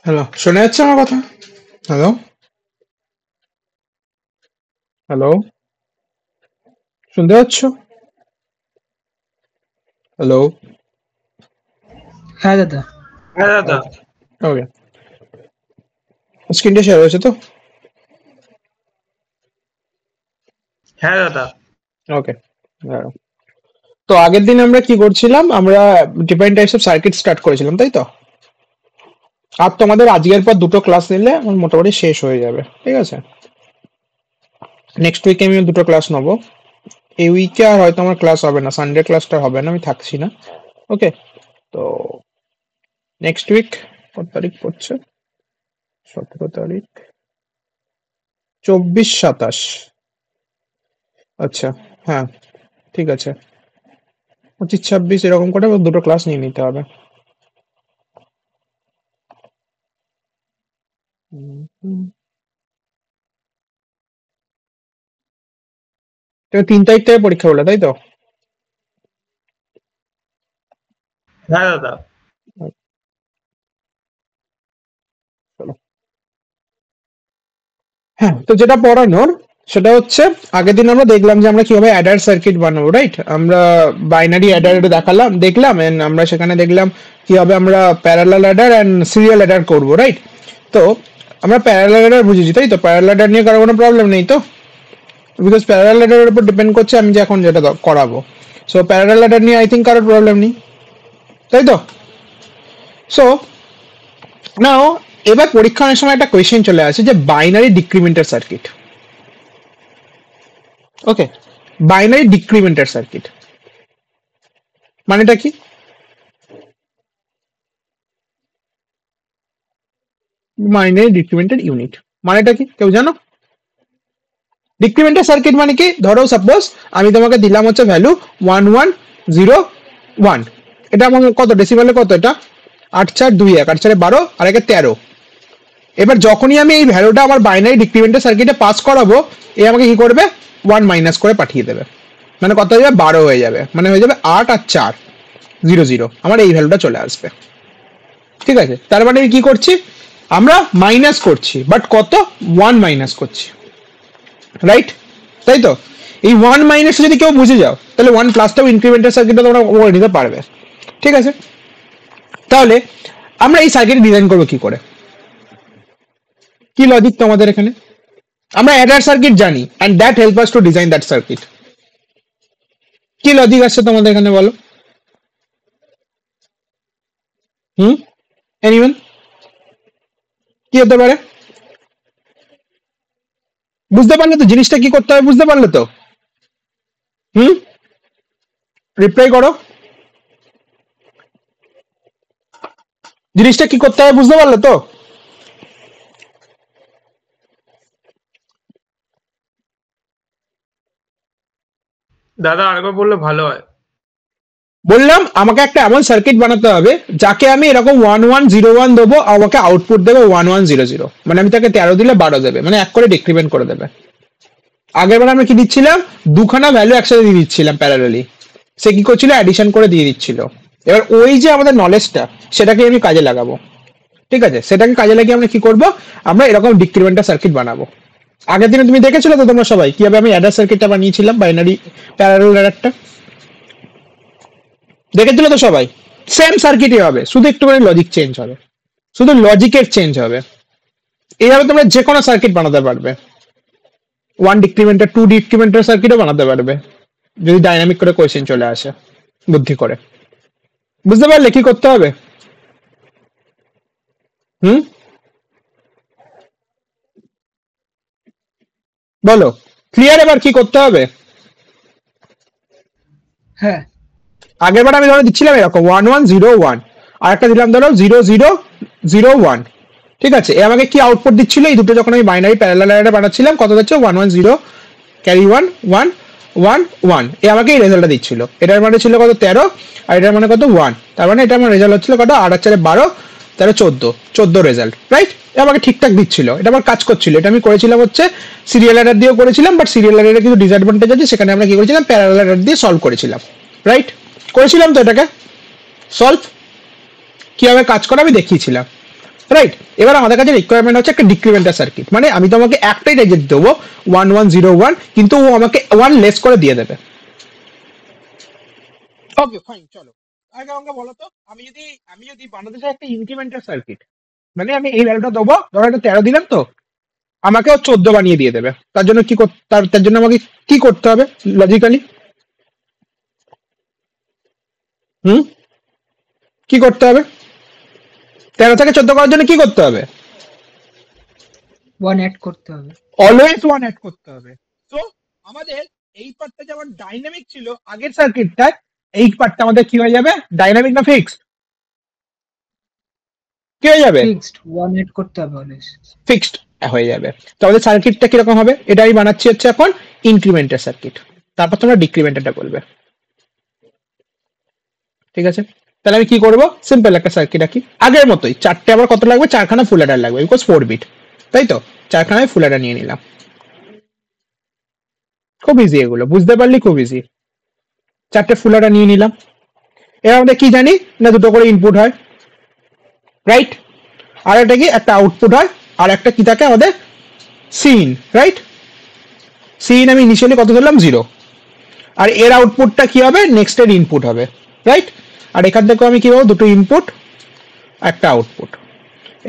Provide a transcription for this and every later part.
Hello, শোনা যাচ্ছে আমার কথা? হ্যালো, হ্যালো, শুনতে পাচ্ছ? হ্যালো। হ্যাঁ দাদা। হ্যাঁ দাদা। ওকে, ওকে। স্ক্রিনটা শেয়ার হয়েছে তো? হ্যাঁ দাদা। ওকে। তো আগের দিন আমরা কি করছিলাম? আমরা different types of circuit start করেছিলাম, তাই তো? আর তোমাদের আজকের পর দুটো ক্লাস নিলে আমার মোটামুটি শেষ হয়ে যাবে, ঠিক আছে? নেক্সট উইকে আমি দুটো ক্লাস নেবো। এই উইকে আর হয়তো আমার ক্লাস হবে না, সানডে ক্লাসটা হবে না, আমি থাকছি না। ওকে, তো নেক্সট উইক কত তারিখ পড়ছে? 17 তারিখ, 24, 27। আচ্ছা, হ্যাঁ, ঠিক আছে। 25, 26 এরকম করে দুটো ক্লাস নিয়ে নিতে হবে। তো 3 তারিখ থেকে পরীক্ষা হলো, তাই তো? হ্যাঁ দাদা। চলো। হ্যাঁ, তো যেটা পড়ানোর সেটা হচ্ছে আগের দিন আমরা দেখলাম যে আমরা কিভাবে অ্যাডার সার্কিট বানাবো, রাইট? আমরা বাইনারি অ্যাডার দেখলাম এন্ড আমরা সেখানে দেখলাম কিভাবে আমরা parallel adder and serial adder করবো, রাইট? তো আমরা প্যারালাল অ্যাডার বুঝেছি, তাই তো? প্যারালাল অ্যাডার নিয়ে কারো কোনো প্রবলেম নেই তো? বিকজ প্যারালাল অ্যাডারের উপর ডিপেন্ড করছে আমি যে এখন যেটা করাবো। সো প্যারালাল অ্যাডার নিয়ে আই থিঙ্ক কারোর প্রবলেম নেই, তাই তো? সো নাও এবার পরীক্ষা অনেক সময় একটা কোয়েশ্চেন চলে আসে যে বাইনারি ডিক্রিমেন্টার সার্কিট। ওকে, বাইনারি ডিক্রিমেন্টার সার্কিট মানেটা কি? বাইনারি ডিক্রিমেন্টার ইউনিট মানেটা কি কেউ জানো? ডিক্রিমেন্টার সার্কিট মানে কি? ধরো সাপোজ আমি তোমাকে দিলাম হচ্ছে ভ্যালু 1101। এটা আমার কত ডেসিমালে? কত এটা? 8, 4, 2, 1, 8, 4, 12 আর 1, 13। এবার যখনই আমি এই ভ্যালুটা আমার বাইনারি ডিক্রিমেন্টার সার্কিটে পাস করাবো, এ আমাকে কি করবে? 1 মাইনাস করে পাঠিয়ে দেবে। মানে কত হয়ে যাবে? 12 হয়ে যাবে। মানে হয়ে যাবে 8 আর 4, 0, 0। আমার এই ভ্যালুটা চলে আসবে, ঠিক আছে? তার মানে আমি কি করছি? আমরা মাইনাস করছি, বাট কত? 1 মাইনাস করছি, রাইট? তাই তো? এই 1 মাইনাস যদি কেউ বুঝে যাও, তাহলে 1 প্লাসটাও ইনক্রিমেন্টাল সার্কিটটা তোমরা করে নিতে পারবে, ঠিক আছে? তাহলে আমরা এই সার্কিট ডিজাইন করবো কি করে? কি লজিক তোমাদের এখানে? আমরা অ্যাডার সার্কিট জানি and that help us to design that circuit. কি লজিক আসছে তোমাদের এখানে বলো? এনিওয়ান? কি হতে পারে? বুঝতে পারলে তো জিনিসটা কি করতে হবে? বুঝতে পারলে তো? হুম, রিপ্লাই করো। জিনিসটা কি করতে হবে বুঝতে পারলে তো? দাদা আরেকবার বললে ভালো হয়। বললাম আমাকে একটা এমন সার্কিট বানাতে হবে যাকে আমি এরকম 1101 দেবো, আমাকে আউটপুট দেবে 1100। মানে আমি তাকে 13 দিলে 12 দেবে, মানে এক করে ডিক্রিমেন্ট করে দেবে। আগের বার আমরা কি দিচ্ছিলাম? দুখানা ভ্যালু একসাথে দিয়ে দিচ্ছিলাম প্যারালালি। সে কি করছিল? অ্যাডিশন করে দিয়ে দিচ্ছিল। এবার ওই যে আমাদের নলেজটা, সেটাকে আমি কাজে লাগাবো, ঠিক আছে? সেটাকে কাজে লাগিয়ে আমরা কি করব? আমরা এরকম ডিক্রিমেন্টাল সার্কিট বানাবো। আগের দিনে তুমি দেখেছিলে তো তোমরা সবাই কিভাবে আমি অ্যাডার সার্কিটটা বানিয়েছিলাম, বাইনারি প্যারালাল অ্যাডারটা? দেখেছিল তো সবাই? সেম সার্কিটই হবে, শুধু একটুখানি লজিক চেঞ্জ হবে, শুধু লজিকের চেঞ্জ হবে। এইভাবে তোমরা যে কোনো সার্কিট বানাতে পারবে। 1 ডিক্রিমেন্টার, 2 ডিক্রিমেন্টার সার্কিটও বানাতে পারবে যদি ডাইনামিক করে কোয়েশ্চেন চলে আসে, বুদ্ধি করে। বুঝতে পারলে কি করতে হবে? হুম, বলো। ক্লিয়ার? এবার কি করতে হবে? হ্যাঁ আগের বার আমি ধরো দিচ্ছিলাম এরকম 1101, আর একটা দিলাম ধরো 0001, ঠিক আছে? এ আমাকে কি আউটপুট দিচ্ছিল? এই দুটো যখন আমি বাইনারি প্যারালাল অ্যারে বানাচ্ছিলাম, কত দিচ্ছে? 110 ক্যারি 1 1 1 1। এ আমাকে এই রেজাল্টটা দিচ্ছিল। এটার মানে ছিল কত? 13। আর এটার মানে কত? 1। তার মানে এটা আমার রেজাল্ট হচ্ছিল কত? 8 আর 4 12, 13 14 রেজাল্ট, রাইট? এ আমাকে ঠিকঠাক দিচ্ছিল, এটা আমার কাজ করছিল। এটা আমি করেছিলাম হচ্ছে সিরিয়াল অ্যাডার দিয়েও করেছিলাম, বাট সিরিয়াল অ্যাডারের কিছু ডিসঅ্যাডভান্টেজ আছে, সেখানে আমরা কি করেছিলাম? প্যারালাল অ্যাডার দিয়ে সলভ করেছিলাম, রাইট? করেছিলাম তো এটাকে সলভ। কিভাবে কাজ করে আমি দেখিয়েছিলাম। রাইট? এবার আমাদের কাছে রিকোয়ারমেন্ট হচ্ছে একটা ডিক্রিমেন্টাল সার্কিট, মানে আমি তোমাকে একটাই রেজেক্ট দেবো 1101, কিন্তু ও আমাকে 1 লেস করে দিয়ে দেবে। ওকে ফাইন, চলো আগে আমাকে বলো তো, আমি যদি বানাতে চাই একটা ইনক্রিমেন্টাল সার্কিট, মানে আমি এই ভ্যালুটা দেবো, ধরো একটা 13 দিলাম, তো আমাকে ও 14 বানিয়ে দিয়ে দেবে। তার জন্য কি তার জন্য আমাকে কি করতে হবে লজিক্যালি? হুম, কি করতে হবে? 13 থেকে 14 করার জন্য কি করতে হবে? 1 অ্যাড করতে হবে। অলওয়েজ 1 অ্যাড করতে হবে। তো আমাদের এই পার্টটা যেমন ডাইনামিক ছিল আগের সার্কিটটায়, এই পার্টটা আমাদের কি হয়ে যাবে? ডাইনামিক না ফিক্সড? কি হয়ে যাবে? ফিক্সড, 1 অ্যাড করতে হবে অলওয়েজ। ফিক্সড হয়ে যাবে। তো আমাদের সার্কিটটা কিরকম হবে? এটা আমি বানাচ্ছি হচ্ছে এখন ইনক্রিমেন্টাল সার্কিট, তারপর তোমরা ডিক্রিমেন্টালটা বলবে, ঠিক আছে? তাহলে আমি কি করব? সিম্পল একটা সার্কিট আঁকি আগের মতোই। চারটে আবার কত লাগবে? 4খানা ফুল অ্যাডার লাগবে, বিকজ 4 বিট, তাই তো? 4খানায় ফুল অ্যাডার নিয়ে নিলাম। খুব ইজি, এগুলো বুঝতে পারলি খুব ইজি। 4টে ফুল অ্যাডার নিয়ে নিলাম। এবার আমাদের কি জানি না, দুটো করে ইনপুট হয়, রাইট? আর একটা কি, একটা আউটপুট হয়, আর একটা কি থাকে আমাদের? C in, right? সিন আমি ইনিশিয়ালি কত ধরলাম? 0। আর এর আউটপুটটা কি হবে? নেক্সট এর ইনপুট হবে, রাইট? আর এখান থেকে আমি কি পাবো? দুটো ইনপুট একটা আউটপুট।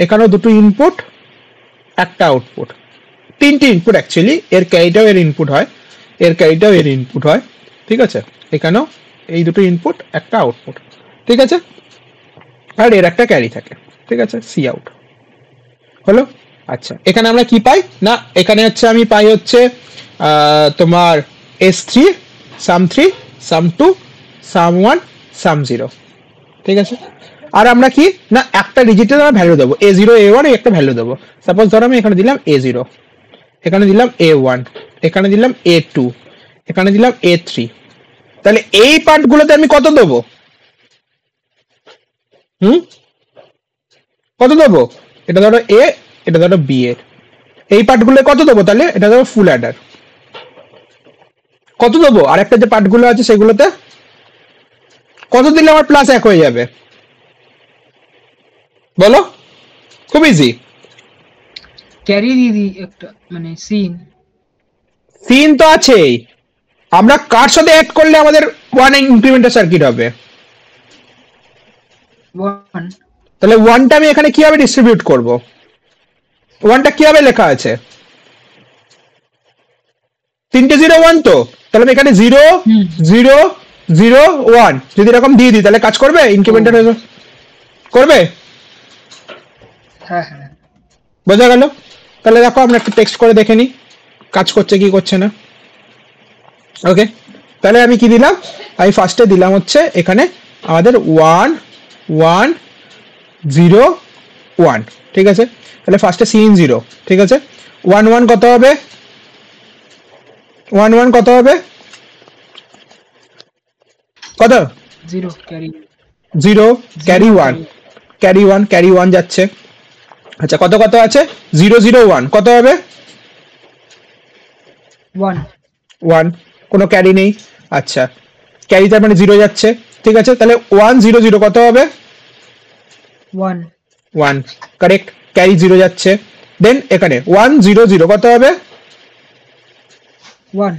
এখানেও দুটো ইনপুট একটা আউটপুট, 3টে ইনপুট অ্যাকচুয়ালি, এর ক্যারিটাও এর ইনপুট হয়, এর ক্যারিটাও এর ইনপুট হয়, ঠিক আছে? এখানেও এই দুটো ইনপুট একটা আউটপুট, ঠিক আছে? আর এর একটা ক্যারি থাকে, ঠিক আছে? সি আউট হলো। আচ্ছা, এখানে আমরা কি পাই না, এখানে হচ্ছে আমি পাই হচ্ছে তোমার S3, sum3, sum2, sum1, sum0, ঠিক আছে? আর আমরা কি না, একটা ডিজিটের আমরা ভ্যালু দেবো, A0 A1, একটা ভ্যালু দেবো। সাপোজ ধরো আমি এখানে দিলাম A0, এখানে দিলাম A1, এখানে দিলাম A2, এখানে দিলাম A3। তাহলে এই পার্টগুলোতে আমি কত দেবো? কত দেবো? এটা ধরো A, এটা ধরো B এর, এই পার্টগুলো কত দেবো? তাহলে এটা ধরো ফুল অ্যাডার, কত দেবো? আর একটা যে পার্টগুলো আছে সেগুলোতে কত দিলে আমার প্লাস 1 হয়ে যাবে? বলো, খুব ইজি। ক্যারি দিদি একটা, মানে সিন। সিন তো আছেই, আমরা কার সাথে অ্যাড করলে আমাদের 1 ইনক্রিমেন্টাল সার্কিট হবে? 1। তাহলে 1টা আমি এখানে কিভাবে ডিস্ট্রিবিউট করব? 1টা কিভাবে লেখা আছে? 3টে 0 1, তো তাহলে আমি এখানে 0 0 0 1 যদি এরকম দিয়ে দিই, তাহলে কাজ করবে? ইনক্রিমেন্টাল করবে? হ্যাঁ হ্যাঁ, বোঝা গেল? তাহলে দেখো আমরা একটু টেক্সট করে দেখে নিই কাজ করছে কি করছে না। ওকে, তাহলে আমি কি দিলাম? আমি ফার্স্টে দিলাম হচ্ছে এখানে আমাদের 1 1 0 1, ঠিক আছে? তাহলে ফার্স্টে সিন 0, ঠিক আছে? 1 1 কত হবে? 1 1 কত হবে? কত? 0 ক্যারি, 0 ক্যারি 1, ক্যারি 1, ক্যারি 1 যাচ্ছে। আচ্ছা, কত কত আছে? 0 0 1 কত হবে? 1 1, কোনো ক্যারি নেই। আচ্ছা, ক্যারি তার মানে 0 যাচ্ছে, ঠিক আছে? তাহলে 1 0 0 কত হবে? 1 1, কারেক্ট, ক্যারি 0 যাচ্ছে। দেন এখানে 1 0 0 কত হবে? 1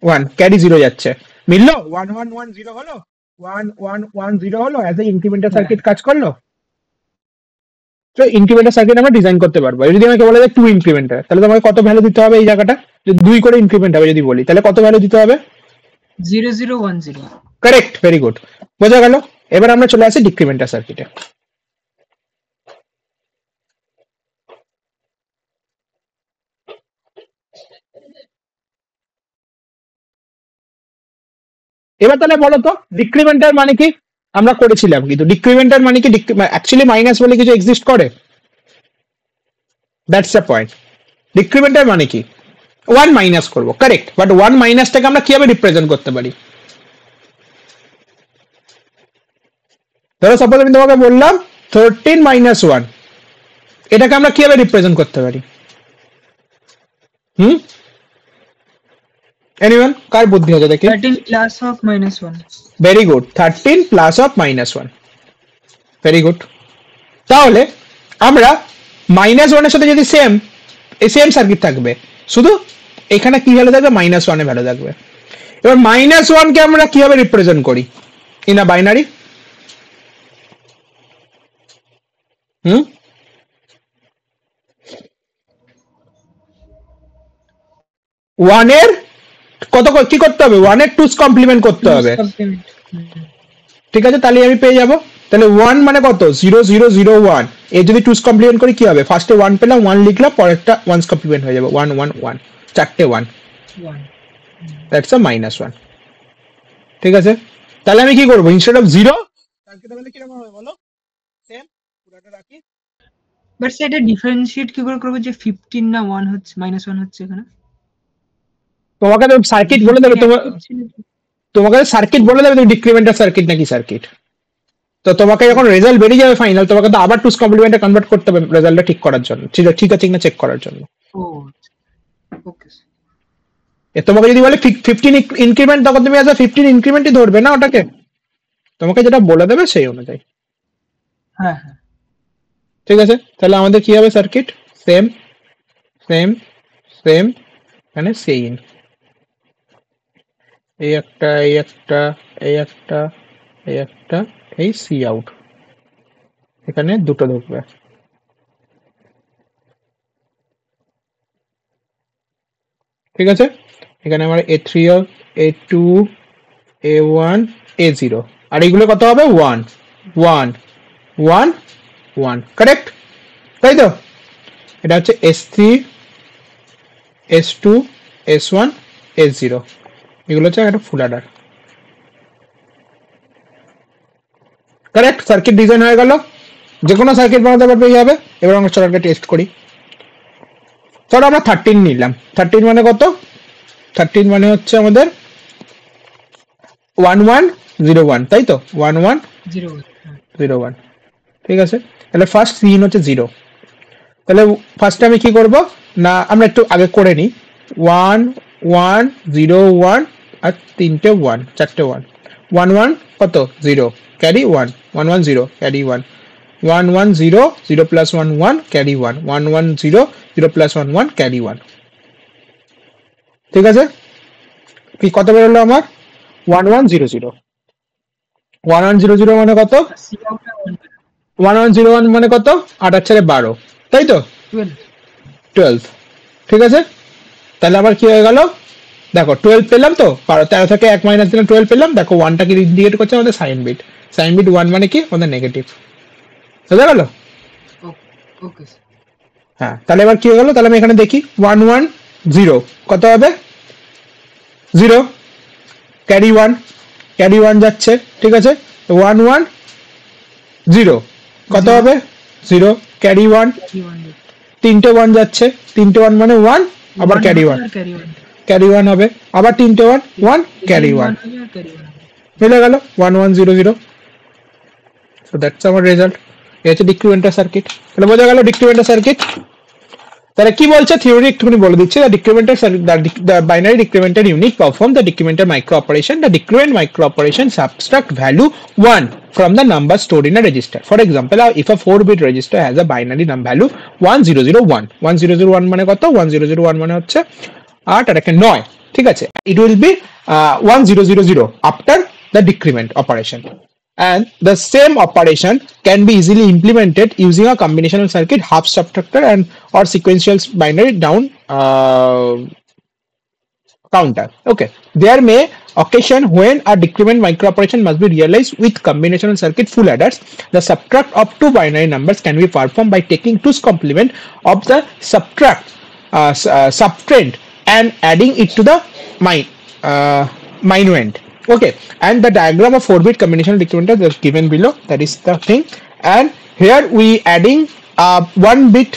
1, ক্যারি 0 যাচ্ছে। মিললো? 1 1 1 0 হলো, 1 1 1 0 হলো, অ্যাজ এ ইনক্রিমেন্টাল সার্কিট কাজ করলো। তো ইনক্রিমেন্টাল সার্কিট আমরা ডিজাইন করতে পারবো। যদি আমাকে বলা যায় 2 ইনক্রিমেন্টাল, তাহলে তোমাকে কত ভ্যালু দিতে হবে এই জায়গাটা? যদি 2 করে ইনক্রিমেন্ট হবে যদি বলি, তাহলে কত ভ্যালু দিতে হবে? 0 0 1 0। কারেক্ট, ভেরি গুড, বোঝা গেল। এবার আমরা চলে আসি ডিক্রিমেন্টাল সার্কিটে। এবার তাহলে বলো তো ডিক্রিমেন্টাল মানে কি? আমরা করেছিলাম, কিন্তু ডিক্রিমেন্টাল মানে কি? অ্যাকচুয়ালি মাইনাস বলে কিছু এক্সিস্ট করে? That's the point. ডিক্রিমেন্টাল মানে কি? 1 মাইনাস করবো, কারেক্ট, বাট 1 মাইনাসটাকে আমরা কিভাবে রিপ্রেজেন্ট করতে পারি? ধরো সাপোজ আমি তোমাকে বললাম 13 মাইনাস 1, এটাকে আমরা কিভাবে রিপ্রেজেন্ট করতে পারি? এনিওয়ান, কার বুদ্ধি আছে দেখি? 13 plus of -1। Very good, 13 plus of -1, very good. তাহলে আমরা -1 এর সাথে যদি সেম সার্কিট থাকবে, শুধু এখানে কি ভ্যালু থাকবে, -1 এর ভ্যালু থাকবে। এবার -1 কে আমরা কিভাবে রিপ্রেজেন্ট করি ইন আ বাইনারি? 1 এর কত কি করতে হবে, 1 এর 2's কমপ্লিমেন্ট করতে হবে, ঠিক আছে? তাহলে আমি পেয়ে যাব, তাহলে 1 মানে কত, 0 0 0 1। এর যদি 2's কমপ্লিমেন্ট করি কি হবে, ফার্স্টে 1 পেলাম, 1 লিখলাম, পরেরটা 1's কমপ্লিমেন্ট হয়ে যাবে, 1 1 1, চারটে 1, দ্যাটস আ -1, ঠিক আছে? তাহলে আমি কি করব, ইনস্টেড অফ 0 সার্কিট তাহলে কি রকম হবে বলো, সেম পুরোটা রাখি। বাট সেটা ডিফারেন্সিয়েট কি করে করব যে 15 না 1 হচ্ছে, -1 হচ্ছে এখানে? তোমাকে তো সার্কিট বলে দেবে, তোমাকে সার্কিট বলে দেবে তুমি ডিক্রিমেন্টাল সার্কিট নাকি সার্কিট। তো তোমাকে যখন রেজাল্ট বেরিয়ে যাবে ফাইনাল, তোমাকে তো আবার 2's কমপ্লিমেন্টে কনভার্ট করতে হবে রেজাল্টটা ঠিক করার জন্য, ঠিক আছে কিনা চেক করার জন্য। ও ওকে। তোমাকে যদি বলে 15 ইনক্রিমেন্ট, তখন তুমি অ্যাজ আ 15 ইনক্রিমেন্টই ধরবে না ওটাকে, তোমাকে যেটা বলে দেবে সেই অনুযায়ী। হ্যাঁ হ্যাঁ, ঠিক আছে, তাহলে আমাদের কি হবে সার্কিট, সেম সেম সেম, মানে সেইম, এই একটা এই একটা এই একটা এই একটা, এই সি আউট, এখানে দুটো ঢুকবে, ঠিক আছে? এখানে আমার A3 A2 A1 A0, আর এইগুলো কত হবে, 1 1 1 1, কারেক্ট? তাই তো, এটা হচ্ছে S3 S2 S1 S0, এগুলো হচ্ছে একটা ফুল অ্যাডার, কারেক্ট? সার্কিট ডিজাইন হয়ে গেল, যে কোনো সার্কিট বানাতে পারবে এইভাবে। এবার আমরা চলো টেস্ট করি। চলো আমরা 13 নিলাম, 13 মানে কত, 13 মানে হচ্ছে আমাদের 1101, তাই তো, 1101, ঠিক আছে? তাহলে ফার্স্ট সিন হচ্ছে 0, তাহলে ফার্স্টে আমি কি করব না, আমরা একটু আগে করে নিই, 1 1 0 1 আর তিনটে 1, চারটে 1, 1 1 কত, 0 carry 1, 1 1 0 carry 1, 1 1 0 0 plus 1 1 carry 1, 1 1 0 0 plus 1 1 carry 1, ঠিক আছে? কি কত বেরোলো আমার, 1 1 0 0, 1 1 0 0 মানে কত, 1 1 0 1 মানে কত, 8 আর 4 12, তাই তো, 12, ঠিক আছে? তাহলে আবার কি হয়ে গেল, দেখো 12 পেলাম তো, 13 থেকে 1 মাইনাস দিলাম, 12 পেলাম, দেখো 1টা কি ইন্ডিকেট করছে আমাদের সাইন বিট, 1 মানে কি আমাদের নেগেটিভ, বুঝা গেল? ওকে। হ্যাঁ, তাহলে এবার কি হয়ে গেল, তাহলে আমি এখানে দেখি 1 1 0 কত হবে, 0 ক্যারি 1 যাচ্ছে, ঠিক আছে? 1 1 0 কত হবে, 0 ক্যারি 1, তিনটে 1 যাচ্ছে, তিনটে 1 মানে 1, আবার ক্যারি 1 হবে, আবার তিনটে 1 1 ক্যারি 1, মিলে গেল 1 1 0 0। So that's our result. এই হচ্ছে ডিক্রিমেন্টাল সার্কিট। তাহলে বোঝা গেল ডিক্রিমেন্টাল সার্কিট। তাহলে কি বলছে থিওরি একটুখানি বলে দিচ্ছি। The binary decremental unit perform the decremental micro operation. The decrement micro operation subtract value 1 from the number stored in a register. For example, if a 4-bit register has a binary number value 1001, 1001 মানে কত, 1001 মানে হচ্ছে 8 আর একটা 9, ঠিক আছে? It will be 1000 after the decrement operation. And the same operation can be easily implemented using a combinational circuit, half subtractor and or sequential binary down counter. Okay, there may occasion when a decrement micro operation must be realized with combinational circuit full adders. The subtract of two binary numbers can be performed by taking 2's complement of the subtrend and adding it to the minuend. Okay, and the diagram of 4-bit combinational decrementer is given below. That is the thing. And here we adding one bit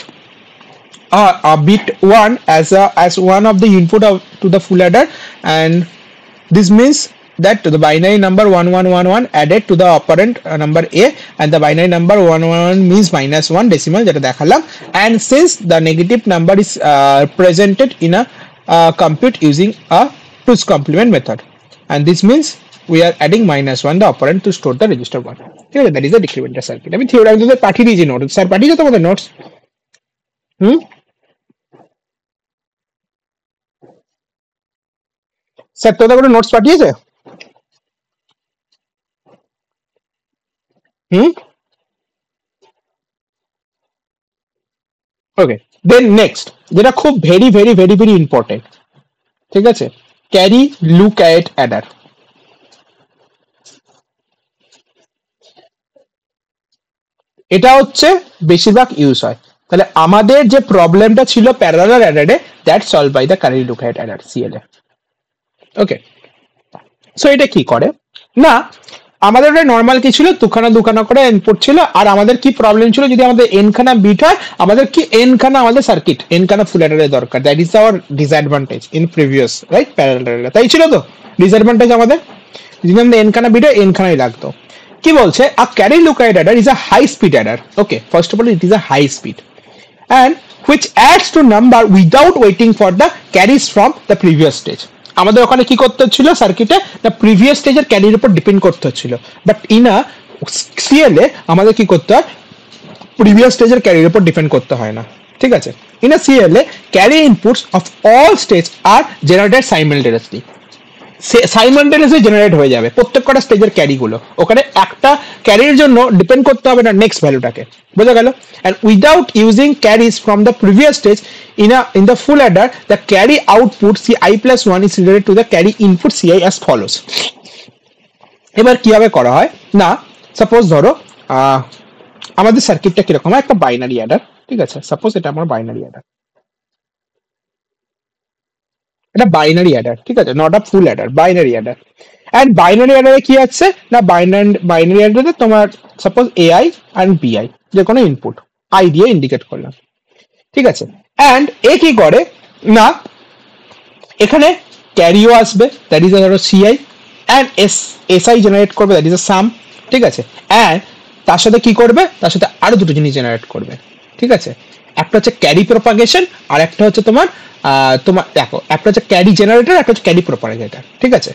bit 1 as one of the input to the full adder, and this means that the binary number 1111 added to the operand number A, and the binary number 111 means -1 decimal যেটা দেখালাম, and since the negative number is presented in a compute using a 2's complement method, and this means we are adding -1 the operand to store the register 1. ঠিক আছে, that is the decremental circuit. আমি theory তোদের পাঠিয়ে দিয়েছি note, sir পাঠিয়েছো তোমাদের notes? Sir তোদের কোনো notes পাঠিয়েছে? ওকে, দেন নেক্সট যেটা খুব very very very very important, ঠিক আছে, ক্যারি লুকঅ্যাট অ্যাডার। এটা হচ্ছে বেশিরভাগ ইউজ হয়। তাহলে আমাদের যে প্রবলেমটা ছিল প্যারালাল অ্যাডারে, that solve by the carry look ahead adder, CLA. Okay, so এটা কি করে না, আমাদের ওটা নর্মাল কি ছিল, দুখানা করে ইনপুট ছিল, আর আমাদের কি প্রবলেম ছিল, যদি আমাদের এনখানা বিট হয়, আমাদের কি এনখানা আমাদের সার্কিট এনখানা ফুল অ্যাডারের দরকার। That is hour disadvantage in previous, right, parallel. তাই ছিল তো ডিসঅ্যাডভান্টেজ আমাদের, যদি আমাদের এনখানা বিট হয় এনখানাই লাগতো। কি বলছে, a carry look ahead adder is a high speed adder. Okay, first of all it is a high speed and which adds to number without waiting for the carries from the previous stage. আমাদের ওখানে কি করতে হচ্ছিল সার্কিটে, না previous স্টেজের ক্যারির উপর depend করতে হচ্ছিল, বাট ইনা সিএলএ আমাদের কি করতে হয়, প্রিভিয়াস স্টেজের ক্যারির উপর ডিপেন্ড করতে হয় না। ঠিক আছে, in a CLA carry inputs of all stage are generated simultaneously, simultaneously generate হয়ে যাবে প্রত্যেকটা স্টেজের ক্যারিগুলো। ওখানে একটা ক্যারির জন্য ডিপেন্ড করতে হবে না নেক্সট ভ্যালুটাকে, বোঝা গেল? and without using carries from the previous stage in the full adder, the carry output ci plus 1 is related to the carry input ci as follows. এবার কিভাবে করা হয় না, সাপোজ ধরো আমাদের সার্কিটটা কিরকম, একটা বাইনারি অ্যাডার, ঠিক আছে, সাপোজ এটা আমার বাইনারি অ্যাডার, এটা বাইনারি অ্যাডার, ঠিক আছে, not a full adder, binary adder. And binary অ্যাডারে কি আছে না, বাইনারি অ্যাডারে তোমার সাপোজ এআই এন্ড বিআই যে কোনো ইনপুট আই দিয়ে ইন্ডিকেট করলাম, ঠিক আছে। এন্ড এ কি করে না, এখানে ক্যারিও আসবে, দ্যাট ইজ ধরো সিআই, এন্ড এসআই জেনারেট করবে, দ্যাট ইজ আ সাম, ঠিক আছে। এন্ড তার সাথে কি করবে, তার সাথে আরো দুটো জিনিস জেনারেট করবে, ঠিক আছে। একটা হচ্ছে ক্যারি প্রপাগেশন, আর একটা হচ্ছে তোমার দেখো, একটা হচ্ছে ক্যারি জেনারেটর, একটা হচ্ছে ক্যারি প্রপাগেটর, ঠিক আছে,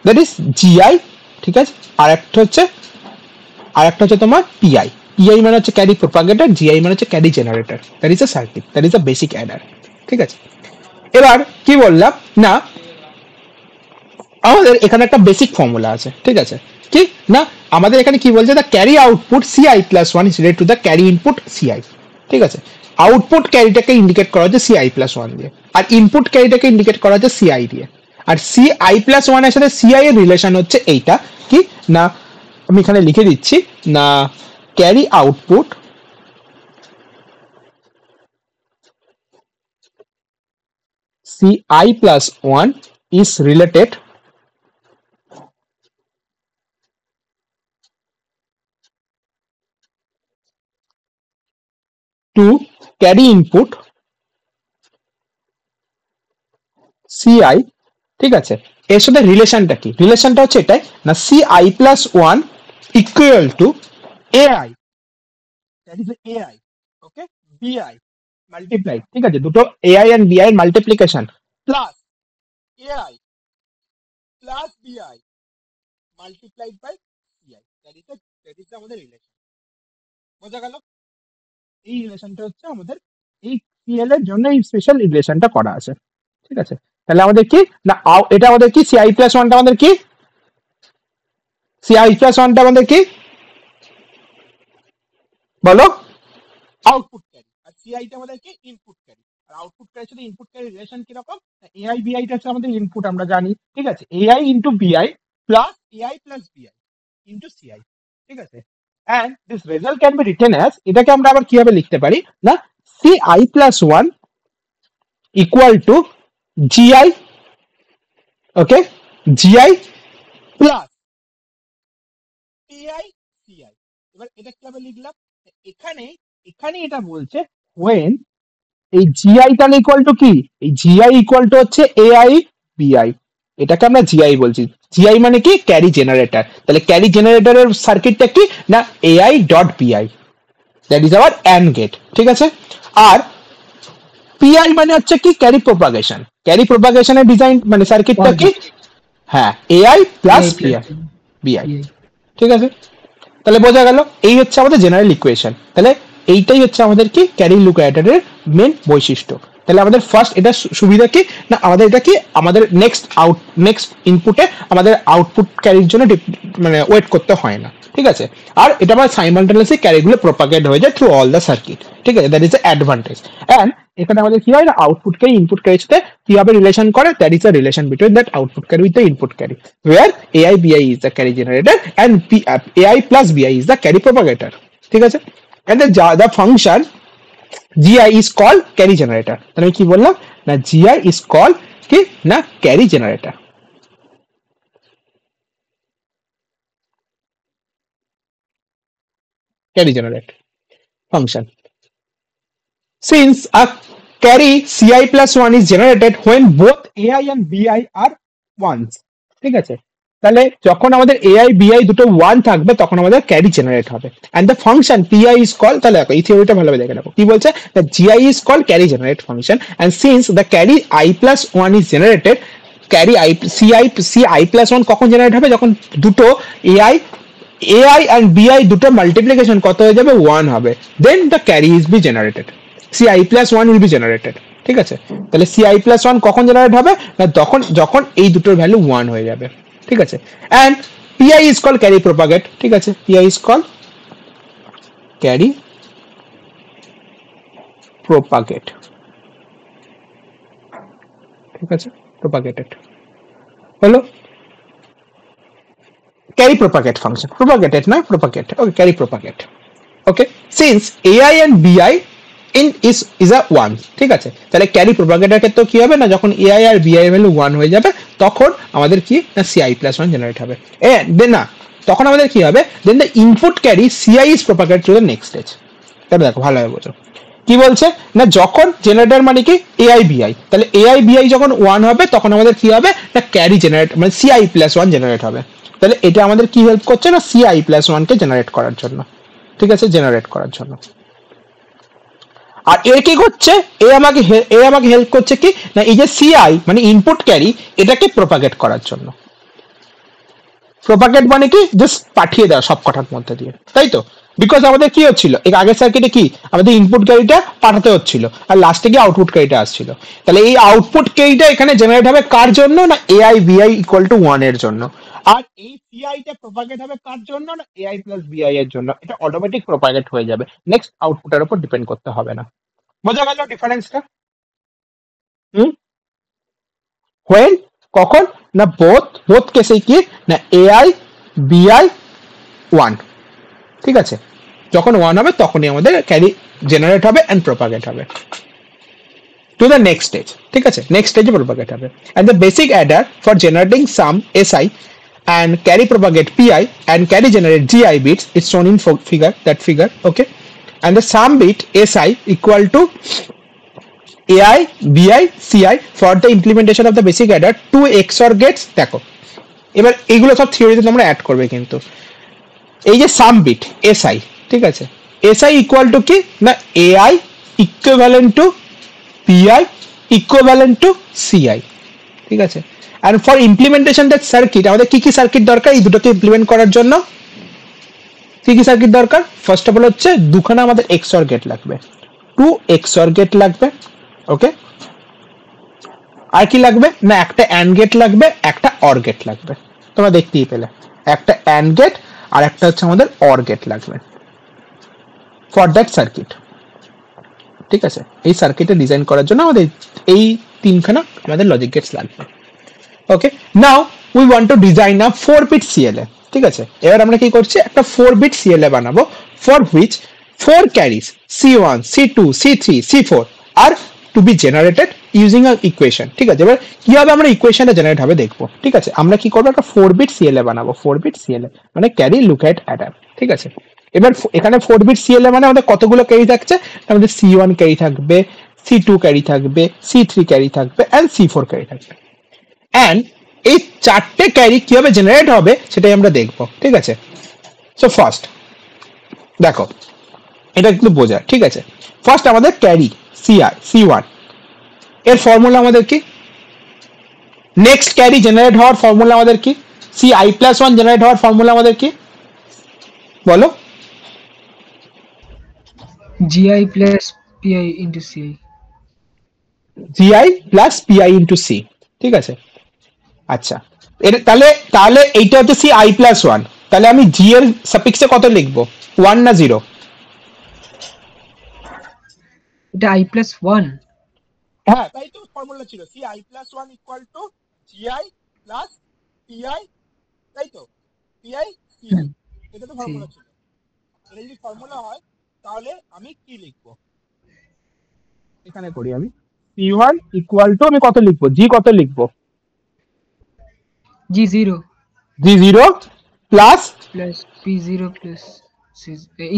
দ্যাট ইজ জিআই, ঠিক আছে। আর একটা হচ্ছে তোমার পিআই। পিআই মানে হচ্ছে ক্যারি প্রপাগেটর, জিআই মানে হচ্ছে carry generator, that is a circuit, that is a basic Eder, ঠিক আছে। এবার কি বললাম না, আমাদের এখানে একটা বেসিক ফর্মুলা আছে, ঠিক আছে, কি না, আমাদের এখানে কি বলছে, the carry output CI plus 1 is related to the carry input CI, ঠিক আছে। আউটপুট ক্যারিটাকে ইন্ডিকেট করা হচ্ছে সিআই প্লাস 1 দিয়ে, আর ইনপুট ক্যারিটাকে ইন্ডিকেট করা হচ্ছে সিআই দিয়ে। আর সিআই প্লাস 1 এর সাথে সিআই এর রিলেশন হচ্ছে এইটা, কি না, আমি এখানে লিখে দিচ্ছি না, carry output CI plus 1 is related to carry input CI, ঠিক আছে। এর সাথে রিলেশনটা কি, রিলেশনটা হচ্ছে এটাই না, CI plus 1 equal to AI, that is AI, okay, BI multiplied, ঠিক আছে, দুটো AI and BI multiplication plus AI plus BI multiplied by CI, that is আমাদের রিলেশন, বোঝা গেল? এই রিলেশনটা হচ্ছে আমাদের এই সিএল এর জন্য এই স্পেশাল রিলেশনটা করা আছে, ঠিক আছে। তাহলে আমাদের কি না, এটা আমাদের কি, সিআই প্লাস 1টা আমাদের কি, সিআই প্লাস 1টা আমাদের কি বলো, আউটপুট ক্যারি, আর সিআইটা আমাদের কি ইনপুট ক্যারি। আর আউটপুট ক্যারির সাথে ইনপুট ক্যারি রিলেশন কি রকম, এআই বিআইটা হচ্ছে আমাদের ইনপুট, আমরা জানি, ঠিক আছে, এআই ইনটু বিআই প্লাস এআই প্লাস বিআই ইনটু সিআই, ঠিক আছে। and this result can be written as, এটাকে আমরা আবার কিভাবে লিখতে পারি না, CI plus 1 equal to GI, okay, GI plus PI CI। এবার এটা কিভাবে লিখলাম, এখানে এটা বলছে when এই GI টা ইকুয়াল টু কি, এই GI ইকুয়াল টু হচ্ছে AI BI, এটাকে আমরা জিআই বলছি। জিআই মানে কি, ক্যারি জেনারেটর। তাহলে ক্যারি জেনারেটরের সার্কিটটা কি না, AI dot BI, that is our and gate, ঠিক আছে। আর পিআই মানে হচ্ছে কি, ক্যারি প্রপাগেশন, ক্যারি প্রপাগেশনের ডিজাইন মানে সার্কিটটা কি, হ্যাঁ, এআই প্লাস বিআই, ঠিক আছে। তাহলে বোঝা গেল এই হচ্ছে আমাদের জেনারেল ইকুয়েশন। তাহলে এইটাই হচ্ছে আমাদের কি ক্যারি লুক অ্যাডারের মেন বৈশিষ্ট্য। তাহলে আমাদের ফার্স্ট এটা সুবিধা কি না, আমাদের এটা কি আমাদের নেক্সট ইনপুটে আমাদের আউটপুট ক্যারির জন্য মানে ওয়েট করতে হয় না, ঠিক আছে। আর এটা আবার সাইমালটেনিয়াসলি ক্যারিগুলো প্রপাগেট হয়ে যায় থ্রু অল দ্য সার্কিট, ঠিক আছে। That is the advantage. And এখানে আমাদের কি হয় না, আউটপুট ক্যারি ইনপুট ক্যারির সাথে কিভাবে রিলেশন করে, that is the relation between that output carry with the input carry, where AI BI is the carry generator and AI plus BI is the carry propagator, ঠিক আছে। And the function GI is called carry generator। তাহলে আমি কি বললাম না, GI is called কি না carry generator। Carry generator function. Since a carry CI plus 1 is generated when both AI and BI are ones, ঠিক আছে। তাহলে যখন আমাদের AI BI দুটো 1 থাকবে তখন আমাদের ক্যারি জেনারেট হবে। And the function PI is called, তাহলে এই থিওরিটা ভালোভাবে দেখে রাখো কি বলছে, the GI is called carry generate function and since the carry I plus 1 is generated, carry CI plus 1 কখন জেনারেট হবে, যখন দুটো AI and BI দুটো মাল্টিপ্লিকেশন কত হয়ে যাবে 1 হবে, then the carry is be generated, CI plus 1 will be generated, ঠিক আছে। তাহলে CI plus 1 কখন জেনারেট হবে না, যখন এই দুটোর ভ্যালু 1 হয়ে যাবে, ঠিক আছে। and PI is called carry propagate, ঠিক আছে। PI is called carry propagate, ঠিক আছে, propagated হলো carry propagate function, propagated না propagate, okay, carry propagate, okay, since AI and BI is a 1, ঠিক আছে। তাহলে ক্যারি প্রপাগেটর ক্ষেত্রে কি হবে না, যখন AI আর BI এর ভ্যালু 1 হয়ে যাবে তখন আমাদের কি না CI plus 1 জেনারেট হবে। দেন না তখন আমাদের কি হবে, then the input carry CI is propagated to the next stage। তাহলে দেখো ভালোভাবে বোঝো কি বলছে না, যখন জেনারেটর মানে কি AI BI, তাহলে AI BI যখন 1 হবে তখন আমাদের কি হবে না ক্যারি জেনারেট মানে CI plus 1 জেনারেট হবে। তাহলে এটা আমাদের কি হেল্প করছে না CI plus 1 কে জেনারেট করার জন্য, ঠিক আছে, জেনারেট করার জন্য। আর এর কি করছে, এ আমাকে হেল্প করছে কি না, এই যে CI মানে ইনপুট ক্যারি এটাকে প্রপাগেট করার জন্য। প্রপাগেট মানে কি জাস্ট পাঠিয়ে দেওয়া সব কটার মধ্যে দিয়ে, তাই তো। বিকজ আমাদের কি হচ্ছিল এই আগের সার্কিটে কি আমাদের ইনপুট ক্যারিটা পাঠাতে হচ্ছিল আর লাস্টে গিয়ে আউটপুট ক্যারিটা আসছিল। তাহলে এই আউটপুট ক্যারিটা এখানে জেনারেট হবে কার জন্য না AI BI ইকুয়াল টু 1 এর জন্য। আর এই CI-টা প্রপাগেট হবে কার জন্য না AI প্লাস BI এর জন্য। এটা অটোমেটিক প্রপাগেট হয়ে যাবে, নেক্সট আউটপুটের উপর ডিপেন্ড করতে হবে না। বোঝা গেল ডিফারেন্সটা? হোয়েন কখন না বোথ কেসে কি না AI BI 1, ঠিক আছে। যখন 1 হবে তখনই আমাদের ক্যারি জেনারেট হবে এন্ড প্রপাগেট হবে টু দ্য নেক্সট স্টেজ, ঠিক আছে। নেক্সট স্টেজে প্রপাগেট হবে and the basic adder for generating sum SI and carry propagate PI and carry generate GI bits is shown in figure, okay, and the sum bit SI equal to AI BI CI for the implementation of the basic adder 2 XOR gates। দেখো এবার এইগুলো সব থিওরিতে তোমরা add করবে, কিন্তু এই যে সাম bit SI, ঠিক আছে, SI ইকুয়াল টু কি না AI equivalent to PI equivalent to CI, ঠিক আছে। and for implementation that circuit আমাদের কি কি সার্কিট দরকার এই দুটোকে ইমপ্লিমেন্ট করার জন্য, কি কি সার্কিট দরকার, ফার্স্ট অফ অল হচ্ছে দুখানা আমাদের XOR গেট লাগবে, 2 XOR গেট লাগবে, ওকে। আর কি লাগবে না একটা AND গেট লাগবে, একটা OR গেট লাগবে, তোমরা দেখতেই পেলে একটা AND গেট আর একটা হচ্ছে আমাদের OR গেট লাগবে ফর দ্যাট সার্কিট, ঠিক আছে। এই সার্কিটে ডিজাইন করার জন্য আমাদের এই তিনখানা আমাদের লজিক গেটস লাগবে, okay. Now we want to design a 4-bit CLA, ঠিক আছে। এবার আমরা কি করছি একটা 4-bit CLA বানাবো for which 4 carries C1 C2 C3 C4 are to be generated using a equation, ঠিক আছে। এবার কিভাবে আমরা ইকুয়েশনটা জেনারেট হবে দেখবো, ঠিক আছে। আমরা কি করবো একটা 4-bit CLA বানাবো, 4-bit CLA মানে ক্যারি লুক অ্যাট অ্যাডার, ঠিক আছে। এবার এখানে 4-bit CLA মানে আমাদের কতগুলো ক্যারি থাকছে, আমাদের C1 ক্যারি থাকবে, C2 ক্যারি থাকবে, C3 ক্যারি থাকবে এন্ড C4 ক্যারি থাকবে। এন্ড এই চারটে ক্যারি কিভাবে জেনারেট হবে সেটাই আমরা দেখবো, ঠিক আছে। সো ফার্স্ট দেখো এটা একটু বোঝা, ঠিক আছে। ফার্স্ট আমাদের ক্যারি C1 এর ফর্মুলা আমাদের কি, নেক্সট ক্যারি জেনারেট হওয়ার ফর্মুলা আমাদের কি, CI+1 জেনারেট হওয়ার ফর্মুলা আমাদের কি, বলো। GI plus PI into CI. GI plus PI into C, ঠিক আছে। আচ্ছা, এটা তাহলে তাহলে এইটা হচ্ছে সি আই প্লাস ওয়ান, তাহলে আমি জি এর সাপিক্সে কত লিখবো, ওয়ান না জিরো? এটা I plus 1. হ্যাঁ তাই তো ফর্মুলা ছিল, C I plus one equal to GI plus PI, তাই তো, পিআই সিআই, এটা তো ফর্মুলা ছিল। এটা যদি ফর্মুলা হয় তাহলে আমি কি লিখবো, এখানে করি আমি পি ওয়ান ইকুয়াল টু আমি কত লিখবো, জি কত লিখবো, G0 G zero plus plus P0 plus C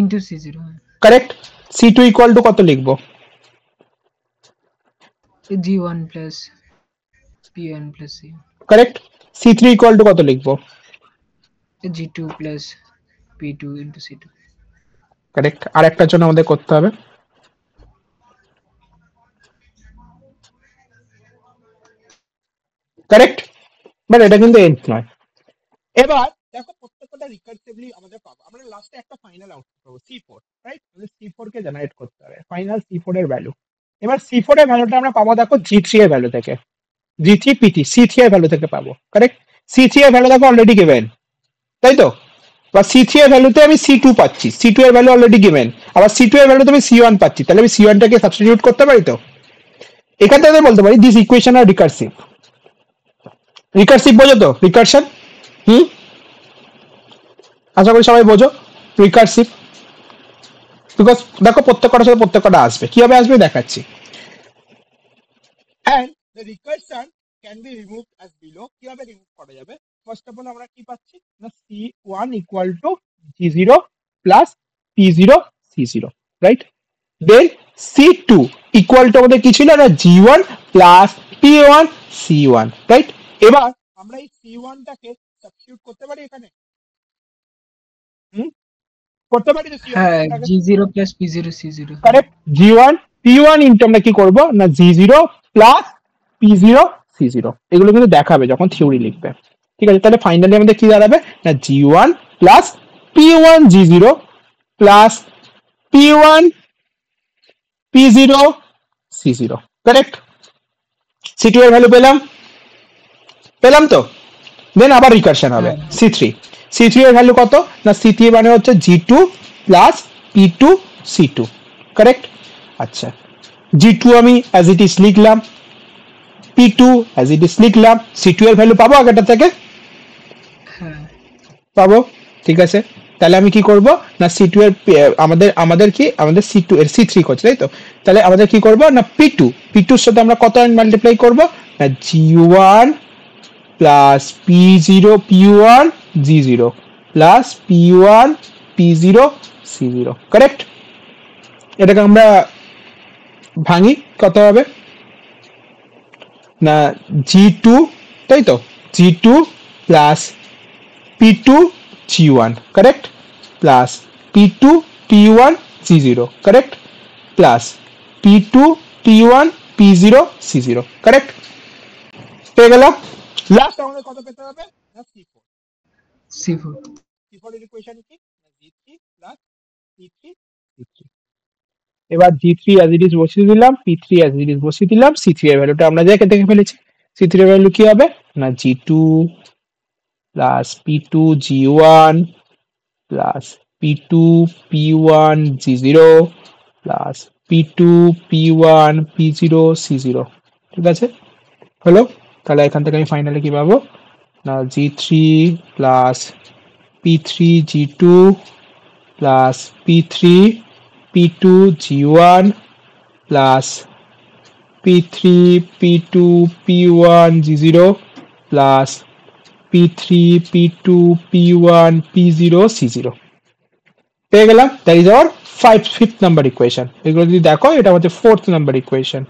into C0. Correct, C two equal to কত লিখবো, G1 plus P1 plus C. Correct, C three equal to কত লিখবো, G2 plus P2 into C2. Correct. আর একটার জন্য আমাদের করতে হবে, correct, but এটা কিন্তু এন্ড নয়। এবার দেখো প্রত্যেকটা রিকার্সিভলি আমাদের পাবো, আমরা লাস্টে একটা ফাইনাল আউটপুট পাবো C4, রাইট? আমাদের C4 কে জেনারেট করতে হবে, ফাইনাল C4 এর ভ্যালু। এবার C4 এর ভ্যালুটা আমরা পাবো দেখো G3 এর ভ্যালু থেকে, G3 PT C3 এর ভ্যালু থেকে পাবো, কারেক্ট। C3 এর ভ্যালু দেখো অলরেডি গিভেন, তাই তো, বা C3 এর ভ্যালুতে আমি C2 পাচ্ছি, C2 এর ভ্যালু অলরেডি গিভেন, আবার C2 এর ভ্যালুতে আমি C1 পাচ্ছি, তাহলে আমি C1 টাকে সাবস্টিটিউট করতে পারি। তো এখান থেকে বলতে পারি this equation are recursive, recursive বোঝো তো, রিকার্শন, আশা করি সবাই বোঝো রিকার্সিভ, বিকজ দেখো প্রত্যেকটার সাথে প্রত্যেকটা আসবে, কিভাবে আসবে দেখাচ্ছি। and the recursion can be removed as below, কিভাবে রিমুভ করা যাবে, ফার্স্ট অফ অল আমরা কি পাচ্ছি না C1 equal to G0 plus P0 C0, right? Then C2 equal to আমাদের কি ছিল না G1 plus P1 C1, right? এবার আমরা এই C1 টাকে সাবস্টিটিউট করতে পারি এখানে, করতে পারি তো হ্যাঁ, C1 G0 plus P0 C0. Correct, G1 P1 into আমরা কি করব না G0 প্লাস P0 C0, এগুলো কিন্তু দেখাবে যখন থিওরি লিখবে, ঠিক আছে? তাহলে ফাইনালি আমাদের কি দাঁড়াবে না G1 plus P1 G0 plus P1 P0 C0, correct. C2 এর ভ্যালু পেলাম, পেলাম তো। দেন আবার রিকারশন হবে C3, C3 এর ভ্যালু কত না C3 মানে হচ্ছে G2 plus P2 C2, correct. আচ্ছা, G2 আমি অ্যাজ ইট ইজ লিখলাম, P2 অ্যাজ ইট ইজ লিখলাম, C2 এর ভ্যালু পাবো আগেটা থেকে, হ্যাঁ পাবো, ঠিক আছে। তাহলে আমি কি করব না C2 এর আমাদের কি আমাদের C2 এর C3 করছে, তাই তো, তাহলে আমাদের কি করব না P2 এর সাথে আমরা কত মাল্টিপ্লাই করব না G1 plus P0 P1 G0 plus P1 P0 C0, correct. এটাকে আমরা ভাঙি, কত হবে না G2, তাই তো, G2 plus P2 G1, correct, plus P2 P1 G0, correct, plus P2 P1 P0 C0, correct. পেয়ে গেল। লাস্ট আমাদের কত পেতে হবে না C4, C4. C4 এর ইকুয়েশন কি না G3 প্লাস P3 C3। এবার G3 অ্যাজ ইট ইজ বসিয়ে দিলাম, P3 অ্যাজ ইট ইজ বসিয়ে দিলাম, C3 এর ভ্যালুটা আমরা দেখে দেখে ফেলেছি, C3 এর ভ্যালু কি হবে না G2 plus P2 G1 plus P2 P1 G0 plus P2 P1 P0 C0, ঠিক আছে, হলো। তাহলে এখান থেকে আমি ফাইনালি কি পাবো না G3 plus P3 G2 plus P3 P2 G1 plus P3 P2 P1 G0 plus P3 P2 P1 P0 C0, পেয়ে গেলাম। That is hour fifth number equation. এগুলো যদি দেখো এটা হচ্ছে ফোর্থ নাম্বার ইকুয়েশন,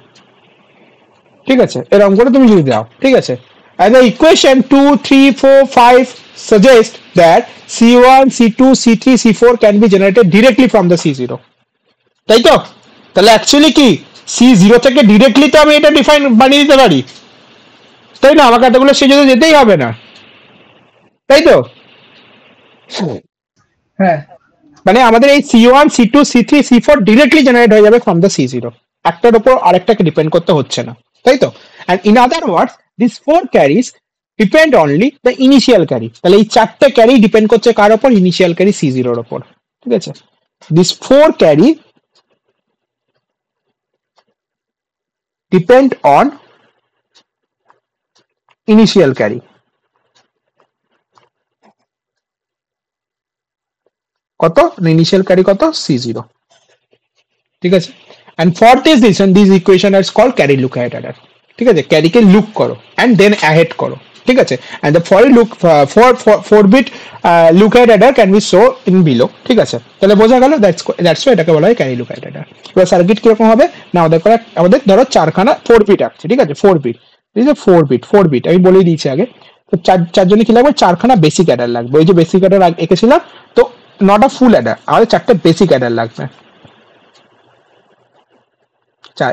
ঠিক আছে, এরকম করে তুমি যদি দাও, ঠিক আছে। And the equation 2, 3, 4, 5 suggest that C1, C2, C3, C4 can be generated directly from the C0, তাই তো। তাহলে অ্যাকচুয়ালি কি C0 থেকে ডিরেক্টলি তো আমি এটা ডিফাইন বানিয়ে দিতে পারি, তাই না, আমাকে এতগুলো সেজে যেতেই হবে না, তাই তো। হ্যাঁ মানে আমাদের এই C1 C2 C3 C4 directly generate হয়ে যাবে ফ্রম দ্য C0, একটার উপর আরেকটাকে ডিপেন্ড করতে হচ্ছে না, তাই তো? And in other words this 4 carries depend only the initial carry. তাহলে এই চারটে ক্যারি ডিপেন্ড করছে কার উপর? ইনিশিয়াল ক্যারি C0 এর উপর, ঠিক আছে? This 4 carry depend on initial carry. কত? ইনিশিয়াল ক্যারি কত? C0, ঠিক আছে? and for this reason this equation is called carry look ahead adder, ঠিক আছে? ক্যারি কে লুক করো and then ahead করো, ঠিক আছে? and the for look for bit look ahead adder can be shown in below, ঠিক আছে? তাহলে বোঝা গেল, that's why এটাকে বলা হয় ক্যারি লুক ahead adder। এবার সার্কিট কিরকম হবে না, আমাদের ধরো চারখানা 4 বিট আছে, ঠিক আছে? 4 বিট, ঠিক আছে? 4 বিট আমি বলেই দিয়েছি আগে। তো চারজনে কি লাগবে? চারখানা বেসিক অ্যাডার লাগবে। ওই যে বেসিক অ্যাডার এঁকেছিলাম, তো নট আ ফুল অ্যাডার, আমাদের চারটে বেসিক অ্যাডার লাগবে।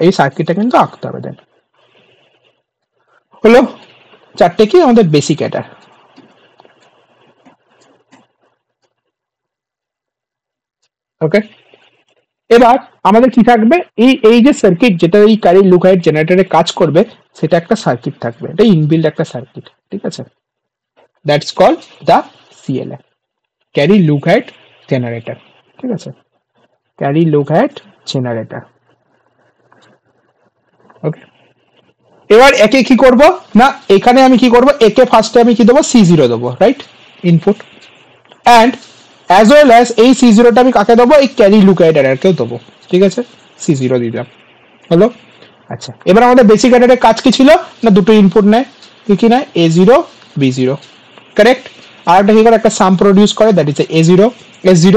এই সার্কিটটা কিন্তু আঁকতে হবে। দেন হলো চারটে কি আমাদের বেসিক অ্যাডার। ওকে, এবার আমাদের কি থাকবে? এই যে সার্কিট যেটা এই ক্যারি লুক হাইট জেনারেটরে কাজ করবে, সেটা একটা সার্কিট থাকবে, এটা ইনবিল্ড একটা সার্কিট, ঠিক আছে? That's called the CLA, carry look ahead generator, ঠিক আছে? Carry look ahead generator. Okay, এবার একে কি করব না, এখানে আমি কি করব? একে ফার্স্টে আমি কি দেবো? C0 দেবো, right? Input. And as well as এই C0টা আমি কাকে দেবো? এই ক্যারি লুক হাইট অ্যাডারকেও দেবো, ঠিক আছে? C0 দিলাম, হলো? আচ্ছা, এবার আমাদের বেসিক অ্যাডারের কাজ কি ছিল না, দুটো ইনপুট নেয়, কি কি নেয়? A0 B0, correct? আর একটা কি করে? একটা সাম প্রডিউস করে, দ্যাট ইজ A0 S0।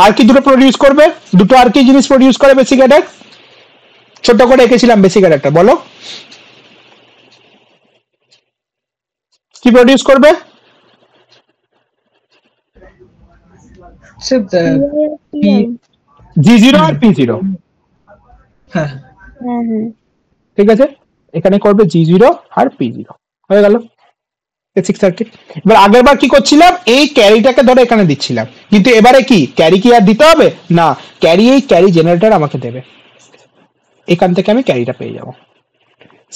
আর কি দুটো প্রডিউস করবে? দুটো আর কি জিনিস প্রডিউস করে বেসিক অ্যাডার? ছোট করে এঁকেছিলাম বেসিক অ্যাডারটা, বলো কি প্রডিউস করবে? স্যার G0 আর P0, হ্যাঁ ঠিক আছে? এখানে করবে G0 আর P0, হয়ে গেল বেসিক সার্কিট। এবার আগের বার কি করছিলাম? এই ক্যারিটাকে ধরে এখানে দিচ্ছিলাম, কিন্তু এবারে কি ক্যারি কি আর দিতে হবে না? ক্যারি এই ক্যারি জেনারেটর আমাকে দেবে, এখান থেকে আমি ক্যারিটা পেয়ে যাবো।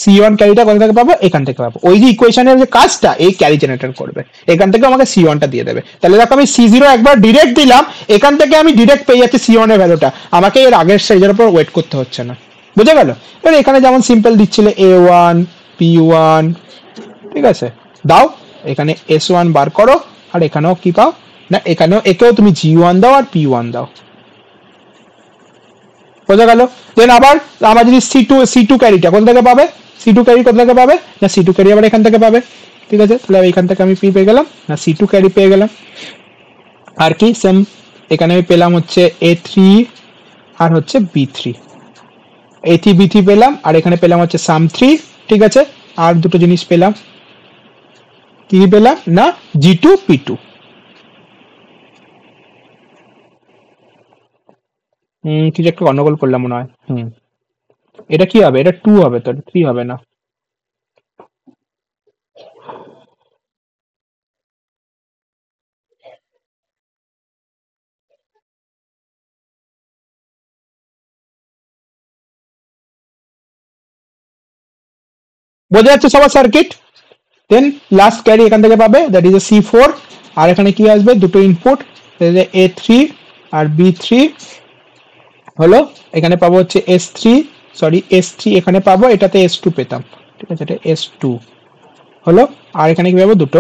C1 ক্যারিটা কোথা থেকে পাবো? এখান থেকে পাবো। ওই যে ইকুয়েশনের যে কাজটা এই ক্যারি জেনারেটর করবে, এখান থেকে আমাকে C1টা দিয়ে দেবে। তাহলে দেখো আমি C0 একবার ডিরেক্ট দিলাম, এখান থেকে আমি ডিরেক্ট পেয়ে যাচ্ছি C1 এর ভ্যালুটা, আমাকে এর আগের স্টেজের উপর ওয়েট করতে হচ্ছে না, বুঝে গেল? এবার এখানে যেমন সিম্পল দিচ্ছিল A1 P1, ঠিক আছে? দাও এখানে S1 বার করো, আর এখানেও কি পাও না, এখানেও একেও তুমি G1 দাও আর P1 দাও, বোঝা গেল? দেন আবার আমার যদি C2 ক্যারিটা কোথা থেকে পাবে? C2 ক্যারি কোথা থেকে পাবে না, C2 ক্যারি আবার এখান থেকে পাবে, ঠিক আছে? তাহলে এখান থেকে আমি P পেয়ে গেলাম না, C2 ক্যারি পেয়ে গেলাম। আর কি সেম এখানে আমি পেলাম হচ্ছে A3 আর হচ্ছে B3, A3 B3 পেলাম, আর এখানে পেলাম হচ্ছে সাম3, ঠিক আছে? আর দুটো জিনিস পেলাম, কি পেলাম না, G2 P2। কিছু একটু গন্ডগোল করলাম মনে হয়। এটা কি হবে? এটা 2 হবে, তো 3 হবে না। বোঝা যাচ্ছে সবার সার্কিট? দেন লাস্ট ক্যারি এখান থেকে পাবে, দ্যাট ইজ C4। আর এখানে কি আসবে? দুটো ইনপুট, A3 আর B3, হলো? এখানে পাবো হচ্ছে S3 এখানে পাবো, এটাতে S2 পেতাম, ঠিক আছে? এটা S2 হলো। আর এখানে কি পাবো? দুটো,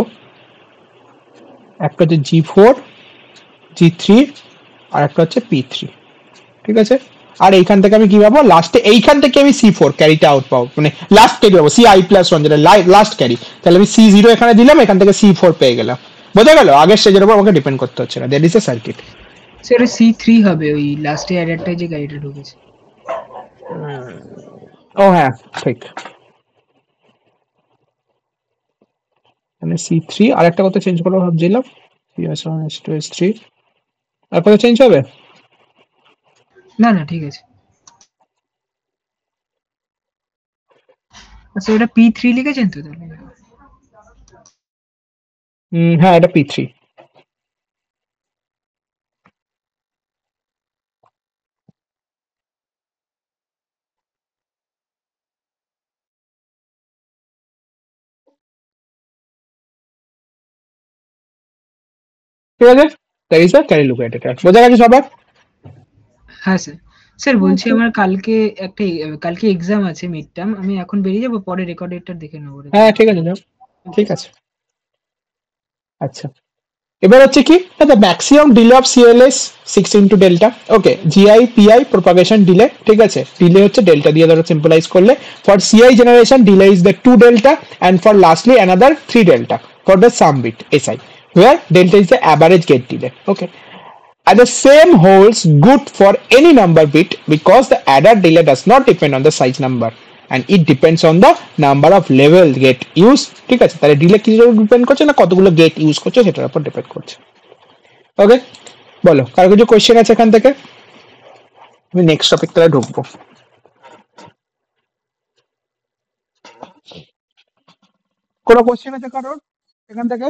একটা হচ্ছে G4 G3 আর একটা হচ্ছে P3, ঠিক আছে? আর এইখান থেকে আমি কি পাবো? লাস্টে এইখান থেকে আমি C4 ক্যারিটা আউট পাবো, মানে লাস্ট ক্যারি পাবো Ci+1, যেটা লাস্ট ক্যারি। তাহলে আমি C0 এখানে দিলাম, এখান থেকে C4 পেয়ে গেলাম, বোঝা গেল? আগের স্টেজের উপর আমাকে ডিপেন্ড করতে হচ্ছে না, that is a circuit. Sir C3 হবে, ওই লাস্টে অ্যাডারটাই যে গাড়িটা ঢুকেছে। ও হ্যাঁ ঠিক, মানে C3 আর একটা কথা চেঞ্জ করবো ভাবছিলাম, S1 S2 S3 আর কথা চেঞ্জ হবে। না না ঠিক আছে। আচ্ছা ওটা P3 লিখেছেন তো তাহলে? হ্যাঁ এটা P3। ঠিক আছে, that is the carry look editor. বোঝা গেছে সবার? হ্যাঁ স্যার। স্যার হ্যাঁ বলছি স্যার। আমার কালকে এক্সাম আছে মিড টার্ম, আমি এখন বেরিয়ে যাবো, পরে রেকর্ডেডটা দেখে নেবো। হ্যাঁ ঠিক আছে, যাও, ঠিক আছে। আচ্ছা, এবার হচ্ছে কি, the maximum delay of CLAs 6 into delta. Okay, GI PI propagation delay, ঠিক আছে, ডিলে হচ্ছে ডেল্টা দিয়ে ধরো সিম্পলাইজ করলে। For CI generation delay is the 2 delta and for lastly another 3 delta for the sum bit SI, where delta is the average gate delay. Okay, and the same holds good for any number bit because the adder delay does not depend on the size number and it depends on the number of level gate used. ঠিক আছে, তাহলে delay কি depend করছে না কতগুলো gate use করছে সেটার উপর ডিপেন্ড করছে। ওকে, বলো কার কিছু কোশ্চেন আছে এখান থেকে? আমি নেক্সট টপিক তাহলে ঢুকবো। কোনো কোশ্চেন আছে কারোর এখান থেকে?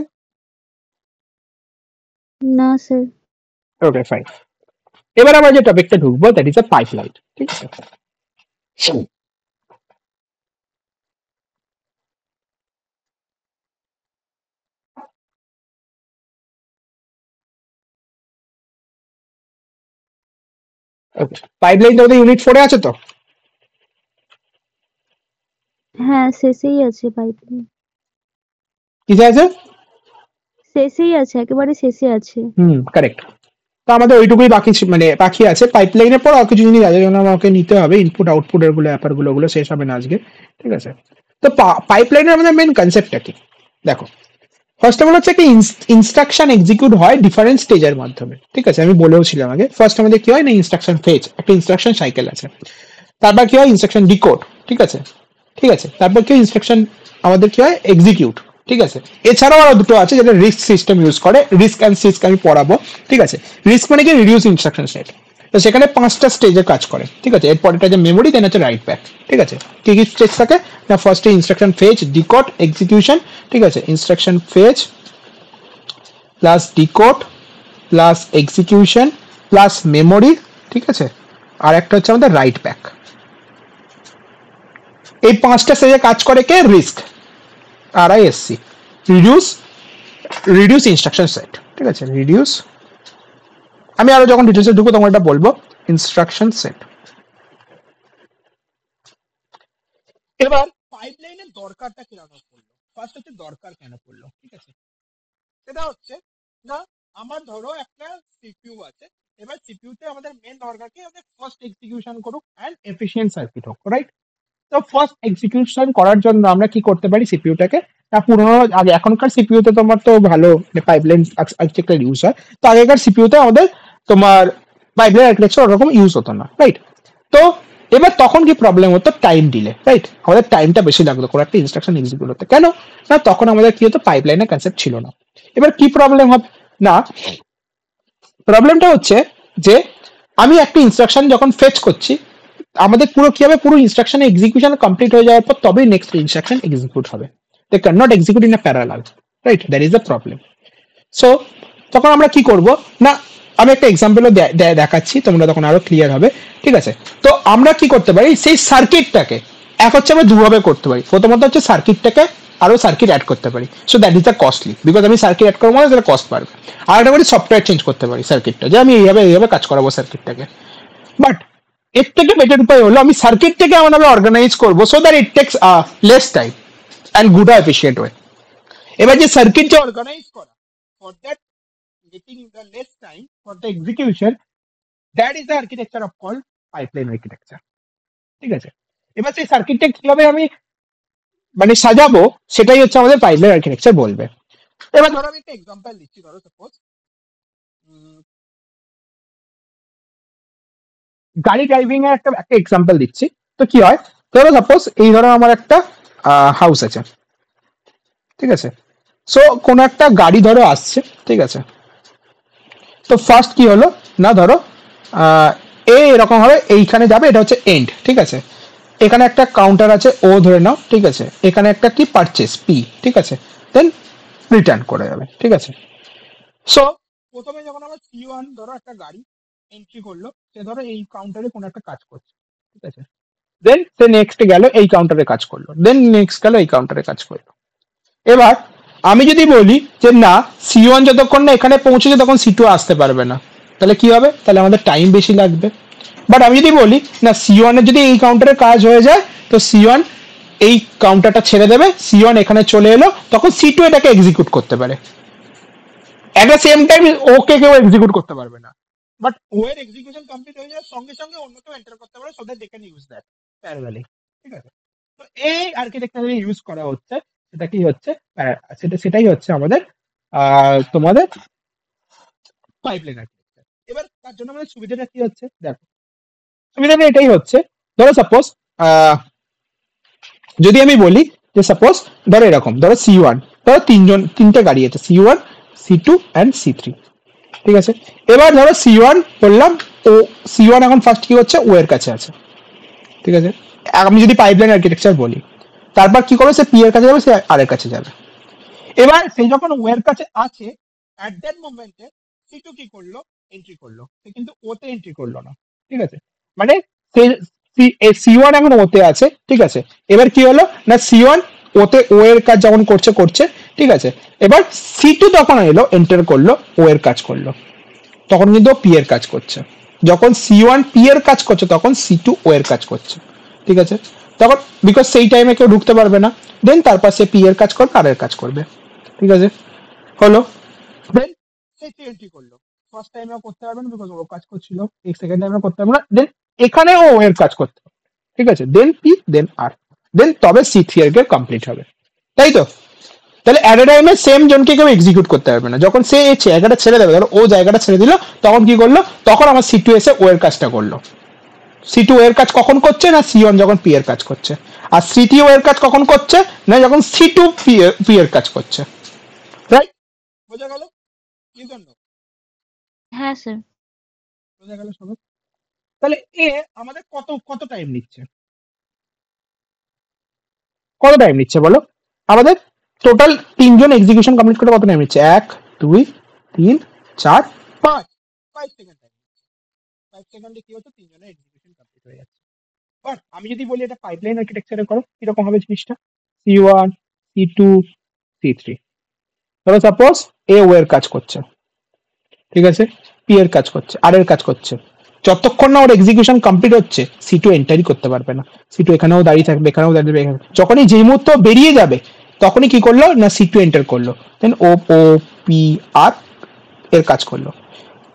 না স্যার। ওকে ফাইন, এবার আমরা যে টপিকটা ঢুকবো দ্যাট ইজ আ পাইপলাইন। ঠিক আছে, ওকে, পাইপলাইন তোমাদের ইউনিট 4 এ আছে তো? হ্যাঁ শেষেই আছে পাইপলাইন, কিসে আছে? শেষেই আছে, একেবারে শেষে আছে। কারেক্ট। তো আমাদের ওইটুকুই বাকি মানে বাকি আছে। পাইপলাইনের পর আর কিছু জিনিস আছে যেগুলো আমাকে নিতে হবে, ইনপুট আউটপুট এর গুলো ব্যাপার গুলো, ওগুলো শেষ হবে না আজকে। ঠিক আছে, তো পাইপলাইনের আমাদের মেন কনসেপ্টটা কি দেখো। ফার্স্ট অফ অল হচ্ছে একটা ইনস্ট্রাকশন এক্সিকিউট হয় ডিফারেন্ট স্টেজের মাধ্যমে। ঠিক আছে, আমি বলেও ছিলাম আগে। ফার্স্ট আমাদের কি হয় না, ইনস্ট্রাকশন ফেজ, একটা ইনস্ট্রাকশন সাইকেল আছে। তারপর কি হয়, ইনস্ট্রাকশন ডিকোড। ঠিক আছে, ঠিক আছে, তারপর কি ইনস্ট্রাকশন আমাদের কি হয়, এক্সিকিউট। ঠিক আছে, এছাড়াও আরো দুটো আছে যেটা রিস্ক সিস্টেম ইউজ করে, রিস্ক অ্যান্ড সিস্ক আমি পড়াবো। ঠিক আছে, রিস্ক মানে কি, রিডিউস ইনস্ট্রাকশন সেট। তো সেখানে 5টা স্টেজে কাজ করে। ঠিক আছে, এরপর এটা যে মেমোরি, দেন হচ্ছে রাইট ব্যাক। ঠিক আছে, কি কি স্টেজ থাকে না, ফার্স্টে ইনস্ট্রাকশন ফেজ, ডিকোড, এক্সিকিউশন। ঠিক আছে, instruction phase plus decode plus execution plus memory. ঠিক আছে, আর একটা হচ্ছে আমাদের রাইট ব্যাক। এই 5টা স্টেজে কাজ করে কে, risk, RISC, reduce instruction set. ঠিক আছে, রিডিউস, আমি আরো যখন ডিটেলসে ঢুকবো তখন এটা বলবো, ইনস্ট্রাকশন সেট। এবার পাইপলাইনের দরকারটা কেন পড়লো, ফার্স্ট হচ্ছে দরকার কেন পড়লো। ঠিক আছে, সেটা হচ্ছে না, আমার ধরো একটা সিপিইউ আছে, এবার সিপিইউতে আমাদের মেন দরকার কি, আমাদের ফার্স্ট এক্সিকিউশন করুক এন্ড এফিশিয়েন্ট সার্কিট হোক, রাইট? তো ফার্স্ট এক্সিকিউশন করার জন্য আমরা কি করতে পারি, সিপিইউটাকে না পুরোনো, আগে এখনকার সিপিইউতে তোমার তো ভালো পাইপলাইন আর্কিটেকচার ইউজ হয়, তো আগেকার সিপিইউতে আমাদের তোমার পাইপলাইন আর্কিটেকচার ওরকম ইউজ হতো না, রাইট? তো এবার তখন কি প্রবলেম হতো, টাইম ডিলে, রাইট? আমাদের টাইমটা বেশি লাগতো কোনো একটা ইনস্ট্রাকশন এক্সিকিউট হতে। কেন না, তখন আমাদের কি হতো, পাইপলাইনের কনসেপ্ট ছিল না। এবার কি প্রবলেম হবে না, প্রবলেমটা হচ্ছে যে আমি একটা ইনস্ট্রাকশন যখন ফেচ করছি, আমাদের পুরো কি হবে, পুরো ইনস্ট্রাকশন এক্সিকিউশন কমপ্লিট হয়ে যাওয়ার পর তবেই নেক্সট ইনস্ট্রাকশন এক্সিকিউট হবে। They can not execute in a parallel, right? That is the problem. So তখন আমরা কি করব না, আমি একটা এক্সাম্পলও দেখাচ্ছি, তোমরা তখন আরো ক্লিয়ার হবে। ঠিক আছে, তো আমরা কি করতে পারি, সেই সার্কিটটাকে এক হচ্ছে আমরা দুভাবে করতে পারি। প্রথমত হচ্ছে সার্কিটটাকে আরো সার্কিট অ্যাড করতে পারি, so that is the costly, because আমি সার্কিট অ্যাড করবো মানে সেটা কস্ট বাড়বে। আর একটা করে সফটওয়্যার চেঞ্জ করতে পারি সার্কিটটা, যে আমি এইভাবে কাজ করাবো সার্কিটটাকে। বাট এর থেকে বেটার উপায় হলো আমি সার্কিটটাকে এমনভাবে অর্গানাইজ করবো so that it takes less time and good efficient way. এবার যে সার্কিট যে অর্গানাইজ করা, for that getting the less time for the execution, that is the architecture of called pipeline architecture. ঠিক আছে, এবার সেই সার্কিটটা কিভাবে আমি মানে সাজাবো সেটাই হচ্ছে আমাদের পাইপলাইন আর্কিটেকচার বলবে। এবার ধরো আমি একটা এক্সাম্পল দিচ্ছি, ধরো সাপোজ গাড়ি ড্রাইভিং এর একটা এক্সাম্পল দিচ্ছি। তো কি হয়, ধরো সাপোজ এই ধরো আমার একটা হাউস আছে। ঠিক আছে, সো কোন একটা গাড়ি ধরো আসছে। ঠিক আছে, তো ফার্স্ট কি হলো না, ধরো এরকম হবে, এইখানে যাবে, এটা হচ্ছে এন্ড। ঠিক আছে, এখানে একটা কাউন্টার আছে ও ধরে নাও। ঠিক আছে, এখানে একটা কি পারচেস পি। ঠিক আছে, দেন রিটার্ন করে যাবে। ঠিক আছে, সো প্রথমে যখন আমার C1 ধরো একটা গাড়ি এন্ট্রি করলো, সে ধরো এই কাউন্টারে কোনো একটা কাজ করছে। ঠিক আছে, দেন সে নেক্সট গেল এই কাউন্টারে কাজ করলো, দেন নেক্সট গেল এই কাউন্টারে কাজ করলো। এবার আমি যদি বলি যে না C1 যতক্ষণ না এখানে পৌঁছেছে তখন C2 আসতে পারবে না, তাহলে কি হবে? তাহলে আমাদের টাইম বেশি লাগবে। বাট আমি যদি বলি না C1 এর যদি এই কাউন্টারের কাজ হয়ে যায় তো C1 এই কাউন্টারটা ছেড়ে দেবে, C1 এখানে চলে এলো, তখন C2 এটাকে এক্সিকিউট করতে পারে। At the same time okay কেউ এক্সিকিউট করতে পারবে না, বাট ও এর এক্সিকিউশন কমপ্লিট হয়ে যাওয়ার সঙ্গে সঙ্গে অন্য কেউ এন্টার করতে পারে, so that they can use that parallelly. ঠিক আছে, তো এই আর্কিটেকচার ইউজ করা হচ্ছে, সেটা কি হচ্ছে সেটাই হচ্ছে আমাদের তোমাদের পাইপলাইন আর্কিটেকচার। এবার তার জন্য আমাদের সুবিধাটা কি হচ্ছে দেখো, সুবিধাটা এটাই হচ্ছে, ধরো সাপোজ যদি আমি বলি যে সাপোজ ধরো এরকম, ধরো C1, ধরো তিনটে গাড়ি আছে, C1 C2 অ্যান্ড C3। ঠিক আছে, এবার ধরো C1 বললাম, ও C1 এখন ফার্স্ট কি হচ্ছে, ও এর কাছে আছে। ঠিক আছে, আমি যদি পাইপলাইন আর্কিটেকচার বলি, তারপর কি করবে, সে পি এর কাছে যাবে, সে আর এর কাছে যাবে। এবার সে যখন ও এর কাছে আছে, অ্যাট দ্যাট মোমেন্টে C2 কি করলো, এন্ট্রি করলো, সে কিন্তু ওতে এন্ট্রি করলো না। ঠিক আছে, মানে সে C1 এখন ওতে আছে। ঠিক আছে, এবার কি হলো না C1 ওতে ও এর কাজ যেমন করছে করছে। ঠিক আছে, এবার C2 তখন এলো, এন্টার করলো, ও এর কাজ করলো, তখন কিন্তু পি এর কাজ করছে। যখন C1 পি এর কাজ করছে তখন C2 ও এর কাজ করছে। ঠিক আছে, তখন বিকজ সেই টাইমে কেউ ঢুকতে পারবে না, দেন তারপর সে পি এর কাজ করবে, আর এর কাজ করবে। ঠিক আছে, হলো। দেন সে এন্ট্রি করলো, ফার্স্ট টাইমে করতে পারবে না বিকজ ও কাজ করছিল, এই সেকেন্ড টাইমে করতে পারবে না, দেন এখানে ও এর কাজ করতে হবে। ঠিক আছে, দেন পি, দেন আর, দেন তবে C3 এর কমপ্লিট হবে। তাই তো? তাহলে অ্যাট এ টাইমে সেম জনকে কেউ এক্সিকিউট করতে পারবে না। যখন সে এই জায়গাটা ছেড়ে দেবে, ধরো ও জায়গাটা ছেড়ে দিল, তখন কি করলো, তখন আমার C2 এসে ও এর কাজটা করলো। C2 এর কাজ কখন করছে না C1 যখন পি এর কাজ করছে, আর C3 ও এর কাজ কখন করছে না যখন C2 পি এর কাজ করছে। রাইট? বোঝা গেল? কি জন্য হ্যাঁ স্যার। বোঝা গেল সবাই? তাহলে এ আমাদের কত কত টাইম নিচ্ছে, কত টাইম নিচ্ছে বলো? আমাদের টোটাল তিনজন এক্সিকিউশন কমপ্লিট করতে কত টাইম নিচ্ছে? 1 2 3 4 5, 5 সেকেন্ড টাইম। 5 সেকেন্ডে কি হচ্ছে, তিনজনের এক্সিকিউশন কমপ্লিট হয়ে যাচ্ছে। বাট আমি যদি বলি এটা পাইপলাইন আর্কিটেকচারে করো, কিরকম হবে জিনিসটা? C1 C2 C3, ধরো সাপোজ এ ও এর কাজ করছে। ঠিক আছে, পি এর কাজ করছে, আর এর কাজ করছে, যতক্ষণ না ওর এক্সিকিউশন কমপ্লিট হচ্ছে C2 এন্টারই করতে পারবে না। C2 এখানেও দাঁড়িয়ে থাকবে, এখানেও দাঁড়িয়ে থাকবে, যখনই যেই মুহূর্তে ও বেরিয়ে যাবে তখনই কি করলো না C2 এন্টার করলো, দেন ও ও পি আর এর কাজ করলো।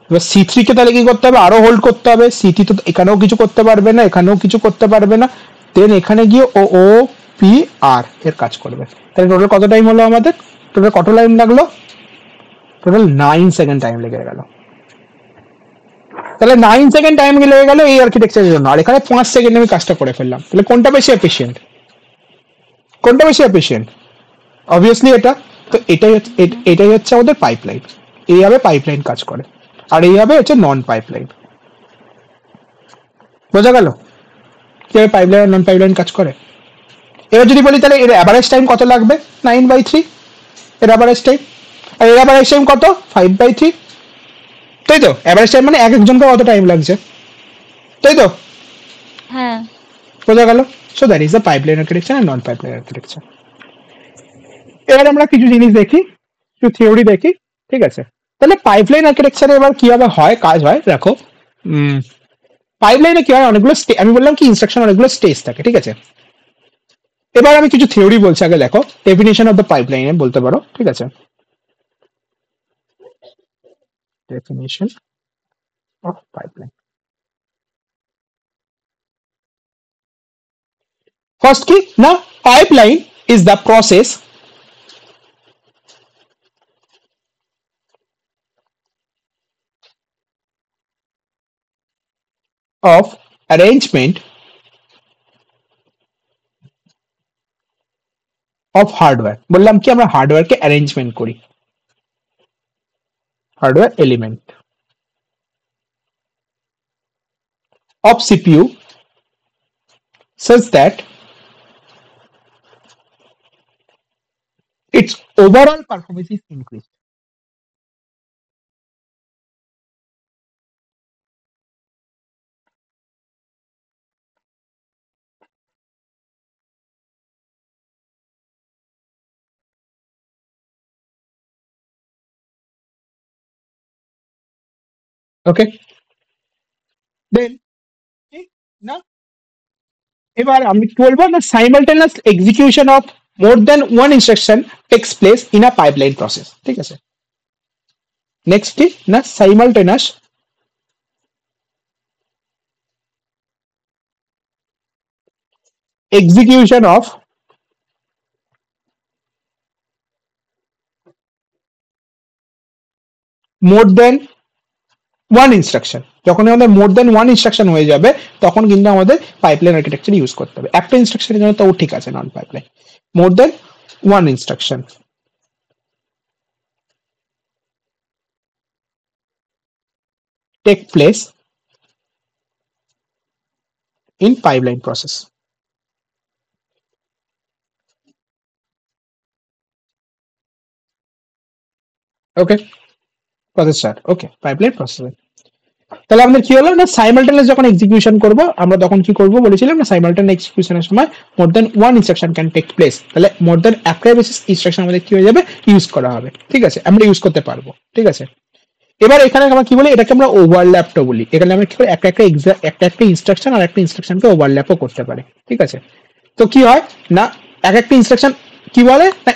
এবার C3 কে তাহলে কি করতে হবে, আরো হোল্ড করতে হবে। C3 তো এখানেও কিছু করতে পারবে না, এখানেও কিছু করতে পারবে না, দেন এখানে গিয়ে ও ও পি আর এর কাজ করবে। তাহলে টোটাল কত টাইম হলো আমাদের, টোটাল কত টাইম লাগলো? টোটাল 9 সেকেন্ড টাইম লেগে গেল। তাহলে 9 সেকেন্ড টাইম লেগে গেল এই আর্কিটেকচারের জন্য, আর এখানে 5 সেকেন্ডে আমি কাজটা করে ফেললাম। তাহলে কোনটা বেশি এফিসিয়েন্ট? কোনটা বেশি এফিসিয়েন্ট? অবভিয়াসলি এটা। তো এটাই হচ্ছে আমাদের পাইপলাইন। এইভাবে পাইপলাইন কাজ করে, আর এইভাবে হচ্ছে নন পাইপলাইন। বোঝা গেল কিভাবে পাইপলাইন আর নন পাইপলাইন কাজ করে? এবার যদি বলি তাহলে এর অ্যাভারেজ টাইম কত লাগবে? 9/3 এর অ্যাভারেজ টাইম, আর এর অ্যাভারেজ টাইম কত? 5/3। তাই তো? অ্যাভারেজ টাইম মানে এক একজনকে কত টাইম লাগছে, তাই তো? হ্যাঁ। বোঝা গেল? So that is the pipeline architecture আর নন পাইপলাইন আর্কিটেকচার। এবার আমরা কিছু জিনিস দেখি, কিছু থিওরি দেখি। ঠিক আছে, তাহলে পাইপলাইন আর্কিটেকচারে এবার কিভাবে হয় কাজ হয় দেখো। পাইপলাইনে কি হয়, অনেকগুলো আমি বললাম কি ইনস্ট্রাকশন অনেকগুলো স্টেজ থাকে। ঠিক আছে, এবার আমি কিছু থিওরি বলছি, আগে দেখো ডেফিনেশন অফ দ্য পাইপলাইনে বলতে পারো। ঠিক আছে, ডেফিনেশন অফ পাইপলাইন। ফার্স্ট কি না, pipeline is the process of arrangement of hardware। বললাম কি আমরা হার্ডওয়্যারকে অ্যারেঞ্জমেন্ট করি, hardware element of CPU such that its overall performance is increased। Okay, then ঠিক না, এবার আমি কি বলবো না simultaneous execution of more than one instruction takes place in a pipeline process. ঠিক আছে, নেক্সট কি না simultaneous execution of more than one instruction. যখন আমাদের মোর দেন ওয়ান ইনস্ট্রাকশন হয়ে যাবে তখন কিন্তু আমাদের পাইপলাইন আর্কিটেকচার ইউজ করতে হবে। একটা ইনস্ট্রাকশনের জন্য তো ঠিক আছে non pipeline, more than one instruction take place in pipeline process. Okay, process start. Okay, pipeline process. তাহলে আমাদের কি হলো না সাইমালটেনিয়াস যখন এক্সিকিউশন করব আমরা তখন কি করব বলেছিলাম না সাইমালটেনিয়াস এক্সিকিউশনের সময় more than one instruction can take place, তাহলে মোর দেন একটা বেসিস ইনস্ট্রাকশন আমাদের কি হয়ে যাবে ইউজ করা হবে। ঠিক আছে, আমরা ইউজ করতে পারবো। ঠিক আছে, এবার এখানে আমরা কি বলি এটাকে আমরা ওভারল্যাপটা বলি। এখানে আমরা কি করি একটা একটা ইনস্ট্রাকশন আর একটা ইনস্ট্রাকশনকে ওভারল্যাপও করতে পারি। ঠিক আছে, তো কি হয় না এক একটা ইনস্ট্রাকশন কি বলে না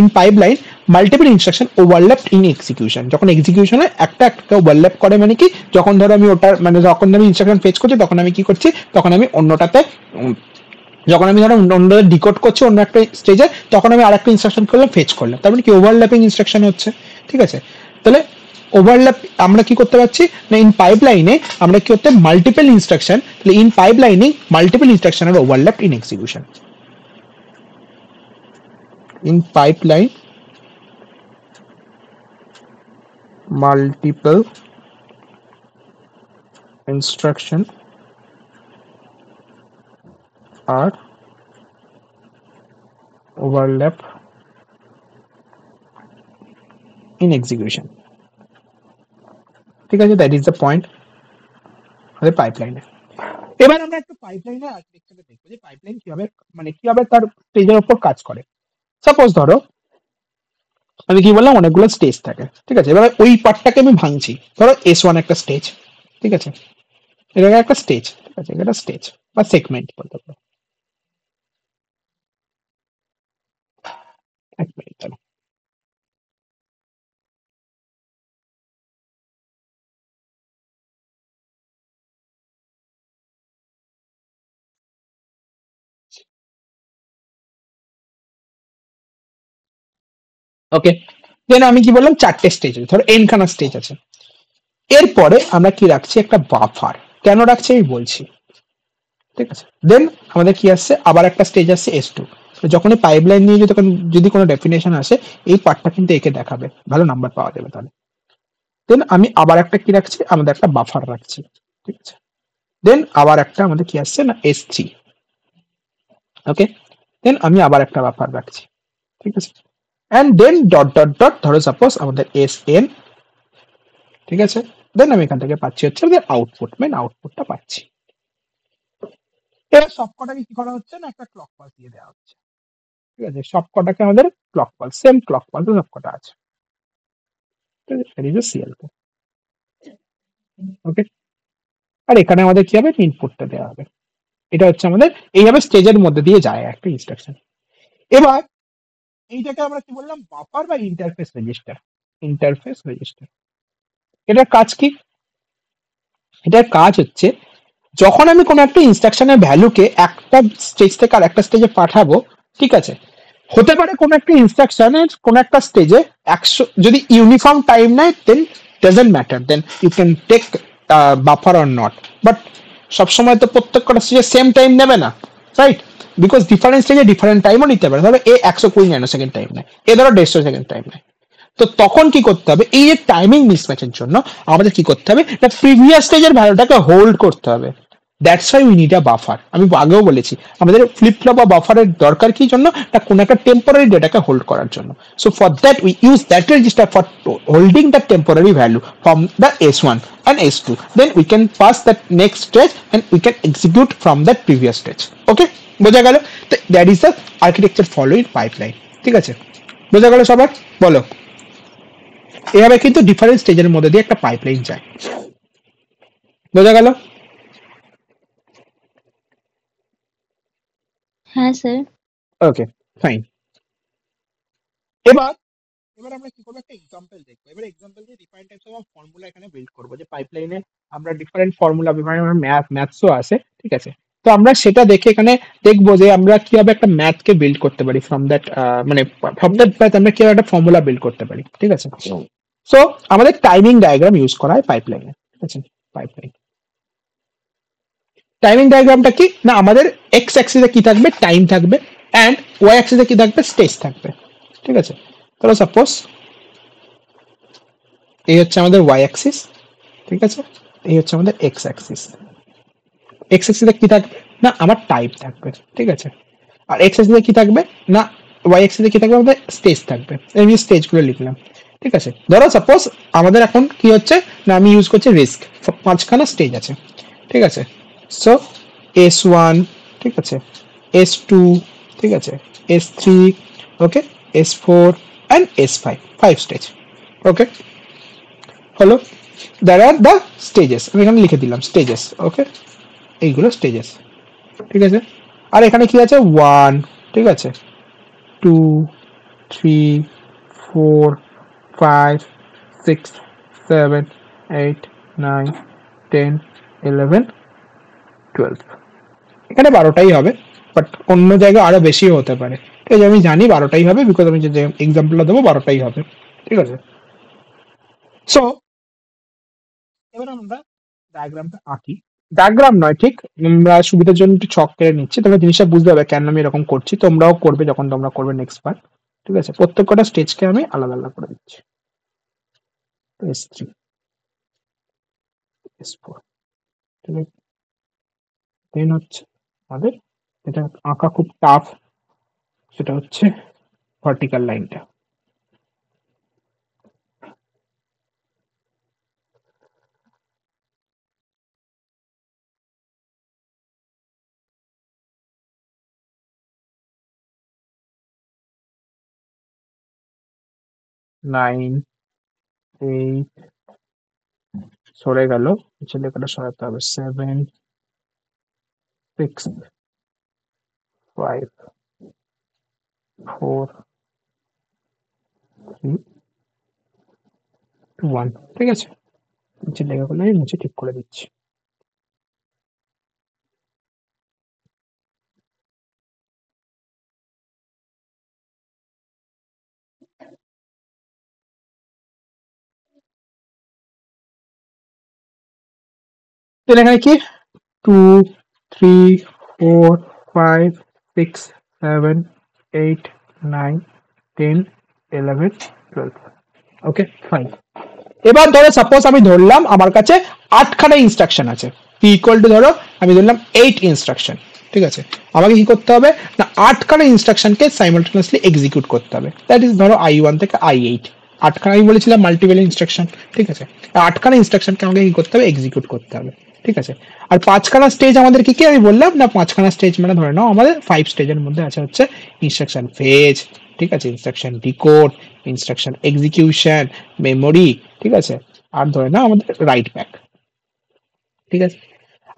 in pipeline multiple instruction overlapped in execution. যখন এক্সিকিউশনে একটা একটা ওভারল্যাপ করে মানে কি যখন ধরো আমি ওটার মানে যখন আমি ইনস্ট্রাকশন ফেচ করছি তখন আমি কি করছি তখন আমি অন্যটাতে যখন আমি ধরো অন্যদের ডিকোড করছি অন্য একটা স্টেজে তখন আমি আরেকটা ইনস্ট্রাকশন করলাম ফেচ করলাম, তার মানে কি ওভারল্যাপিং ইনস্ট্রাকশন হচ্ছে। ঠিক আছে, তাহলে ওভারল্যাপ আমরা কি করতে পারছি না ইন পাইপলাইনে আমরা কি করতে মাল্টিপল ইনস্ট্রাকশন, তাহলে in pipelining multiple instruction are overlap in execution. in pipeline multiple instruction are overlap in execution. ঠিক আছে, that is the point আমাদের পাইপলাইনে। এবার আমরা একটা পাইপলাইনের আর্কিটেকচারে দেখবো যে পাইপলাইন কিভাবে মানে কিভাবে তার স্টেজের উপর কাজ করে। সাপোজ ধরো আমি কি বললাম অনেকগুলো স্টেজ থাকে। ঠিক আছে, এবার ওই পার্টটাকে আমি ভাঙছি, ধরো S1 একটা স্টেজ। ঠিক আছে, এটা একটা স্টেজ। ঠিক আছে, এটা স্টেজ বা সেগমেন্ট বলতে পারো। এক মিনিট দাঁড়াও। ওকে, দেন আমি কি বললাম চারটে স্টেজ আছে, ধরো n খানা স্টেজ আছে। এরপরে আমরা কি রাখছি একটা বাফার, কেন রাখছি আমি বলছি। ঠিক আছে, দেন আমাদের কি আসছে আবার একটা স্টেজ আসছে S2। যখনই পাইপলাইন নিয়ে যদি কোনো ডেফিনেশন আসে এই পার্টটা কিন্তু একে দেখাবে, ভালো নাম্বার পাওয়া যাবে তাহলে। দেন আমি আবার একটা কি রাখছি আমাদের একটা বাফার রাখছি। ঠিক আছে, দেন আবার একটা আমাদের কি আসছে না S3। ওকে, দেন আমি আবার একটা বাফার রাখছি। ঠিক আছে, and then dot dot dot ধরো সাপোজ আমাদের SN। ঠিক আছে, দেন আমি এখান থেকে পাচ্ছি হচ্ছে আমাদের আউটপুট, মেন আউটপুটটা পাচ্ছি। এবার সবকটাকে কি করা হচ্ছে না একটা ক্লক পালস দিয়ে দেওয়া হচ্ছে। ঠিক আছে, সবকটাকে আমাদের clock pulse same clock pulse সবকটা আছে। ওকে, আর এখানে আমাদের কি হবে ইনপুটটা দেওয়া হবে। এটা হচ্ছে আমাদের এইভাবে স্টেজের মধ্যে দিয়ে যায় একটা ইনস্ট্রাকশন। এবার এইটাকে আমরা কি বললাম বাফার বা ইন্টারফেস রেজিস্টার। ইন্টারফেস রেজিস্টার এটার কাজ কি? এটার কাজ হচ্ছে যখন আমি কোনো একটা ইনস্ট্রাকশনের ভ্যালুকে একটা স্টেজ থেকে আর একটা স্টেজে পাঠাবো। ঠিক আছে, হতে পারে কোনো একটা ইনস্ট্রাকশনের কোনো একটা স্টেজে 100 যদি ইউনিফর্ম টাইম নেয় then doesn't matter, then you can take buffer or not. But সবসময় তো প্রত্যেকটা স্টেজে সেম টাইম নেবে না, রাইট? বিকজ ডিফারেন্ট স্টেজে ডিফারেন্ট টাইমও নিতে পারে। ধরো এ 120 ন্যানোসেকেন্ড টাইম নেয়, এ ধরো 150 সেকেন্ড টাইম নেয়। তো তখন কি করতে হবে এই যে টাইমিং মিসম্যাচের জন্য আমাদের কি করতে হবে না প্রিভিয়াস স্টেজের ভ্যালুটাকে হোল্ড করতে হবে। That's why we need a buffer. আমি আগেও বলেছি আমাদের ফ্লিপ ফ্লপ বা বাফারের দরকার কি জন্য না কোনো একটা টেম্পোরারি ডেটাকে হোল্ড করার জন্য। So for that we use that register for holding the temporary value from the S1 and S2, then we can pass that next stage and we can execute from that previous stage. Okay, বোঝা গেল? তো that is the architecture follow in pipeline. ঠিক আছে, বোঝা গেল সবার? বলো। এভাবে কিন্তু ডিফারেন্ট স্টেজের মধ্যে দিয়ে একটা পাইপলাইন যায়। বোঝা গেল? হ্যাঁ স্যার। ওকে, ফাইন। এবার এবার আমরা কি করবো, একটা এক্সাম্পল দেখবো। এবার এক্সাম্পল দিয়ে ডিফারেন্ট টাইপস অফ ফর্মুলা এখানে বিল্ড করবো, যে পাইপলাইনে আমরা ডিফারেন্ট ফর্মুলা, বিভিন্ন ম্যাথসও আছে, ঠিক আছে? তো আমরা সেটা দেখে এখানে দেখবো যে আমরা কিভাবে একটা ম্যাথকে বিল্ড করতে পারি ফ্রম দ্যাট, মানে ফ্রম দ্যাট ম্যাথ আমরা কিভাবে একটা ফর্মুলা বিল্ড করতে পারি, ঠিক আছে? সো আমাদের টাইমিং ডায়াগ্রাম ইউজ করা হয় পাইপলাইনে, ঠিক আছে? পাইপলাইন টাইমিং ডায়াগ্রামটা কি না, আমাদের এক্স অ্যাক্সিসে কি থাকবে, টাইম থাকবে, অ্যান্ড ওয়াই অ্যাক্সিসে কি থাকবে, স্টেজ থাকবে, ঠিক আছে? তাহলে সাপোজ এই হচ্ছে আমাদের ওয়াই অ্যাক্সিস, ঠিক আছে? এই হচ্ছে আমাদের এক্স অ্যাক্সিস। এক্স অ্যাক্সিসে কি থাকবে না, আমার টাইম থাকবে, ঠিক আছে? আর এক্স অ্যাক্সিসে কি থাকবে না, ওয়াই অ্যাক্সিসে কি থাকবে, আমাদের স্টেজ থাকবে। আমি স্টেজগুলো লিখলাম, ঠিক আছে? ধরো সাপোজ আমাদের এখন কি হচ্ছে না, আমি ইউজ করছি রিস্ক, 5খানা স্টেজ আছে, ঠিক আছে? সো S1, ঠিক আছে, S2, ঠিক আছে, S3, okay, S4 and S5, 5 stage, ওকে? হলো, দ্যার আর দ্য স্টেজেস, আমি এখানে লিখে দিলাম স্টেজেস, ওকে? এইগুলো স্টেজেস, ঠিক আছে? আর এখানে কি আছে, 1, ঠিক আছে, 2, 3, 4, 5, 6, 7, 8, 9, 10, 11, 12, এখানে 12টাই হবে, বাট অন্য জায়গায় আরো বেশিও হতে পারে, ঠিক আছে? আমি জানি 12টাই হবে, বিকজ আমি যে এক্সাম্পলটা দেবো 12টাই হবে, ঠিক আছে? সো এবার আমরা ডায়াগ্রামটা আঁকি, ডায়াগ্রাম নয় ঠিক, আমরা সুবিধার জন্য একটু ছক কেটে নিচ্ছি, তোমরা জিনিসটা বুঝতে হবে কেন আমি এরকম করছি, তোমরাও করবে যখন তোমরা করবে নেক্সট বার, ঠিক আছে? প্রত্যেকটা স্টেজকে আমি আলাদা আলাদা করে দিচ্ছি। S3, S4, ঠিক আছে? দেন হচ্ছে আমাদের যেটা আঁকা খুব টাফ, সেটা হচ্ছে ভার্টিক্যাল লাইনটা। নাইন, 8, সরে গেল, নিচে লেখাটা সরাতে হবে, 7, 6, 5, 4, 3, 2, 1, ঠিক আছে? নিচে লেখাগুলো আমি মুছে ঠিক করে দিচ্ছি। তাহলে এখানে কি 2, 3, 4, 5, 6, 7, 8, 9, 10, 11, 12, ওকে, ফাইন। এবার ধরো সাপোজ আমি ধরলাম আমার কাছে 8খানা ইনস্ট্রাকশন আছে, পি ইকুয়াল টু ধরো আমি ধরলাম 8 ইনস্ট্রাকশন, ঠিক আছে? আমাকে কি করতে হবে না, 8খানা ইনস্ট্রাকশনকে সাইমালটেনিয়াসলি এক্সিকিউট করতে হবে, দ্যাট ইজ ধরো I1 থেকে I8, 8খানা আমি বলেছিলাম মাল্টিপল ইনস্ট্রাকশন, ঠিক আছে? 8খানা ইনস্ট্রাকশনকে আমাকে কি করতে হবে, এক্সিকিউট করতে হবে, ঠিক আছে? আর 5খানা স্টেজ আমাদের কি কি আমি বললাম না, 5খানা স্টেজ মানে ধরে নাও আমাদের 5 স্টেজের মধ্যে আছে হচ্ছে ইনস্ট্রাকশন ফেজ, ঠিক আছে, instruction decode, instruction execution, memory, ঠিক আছে, আর ধরে নাও আমাদের রাইট ব্যাক, ঠিক আছে?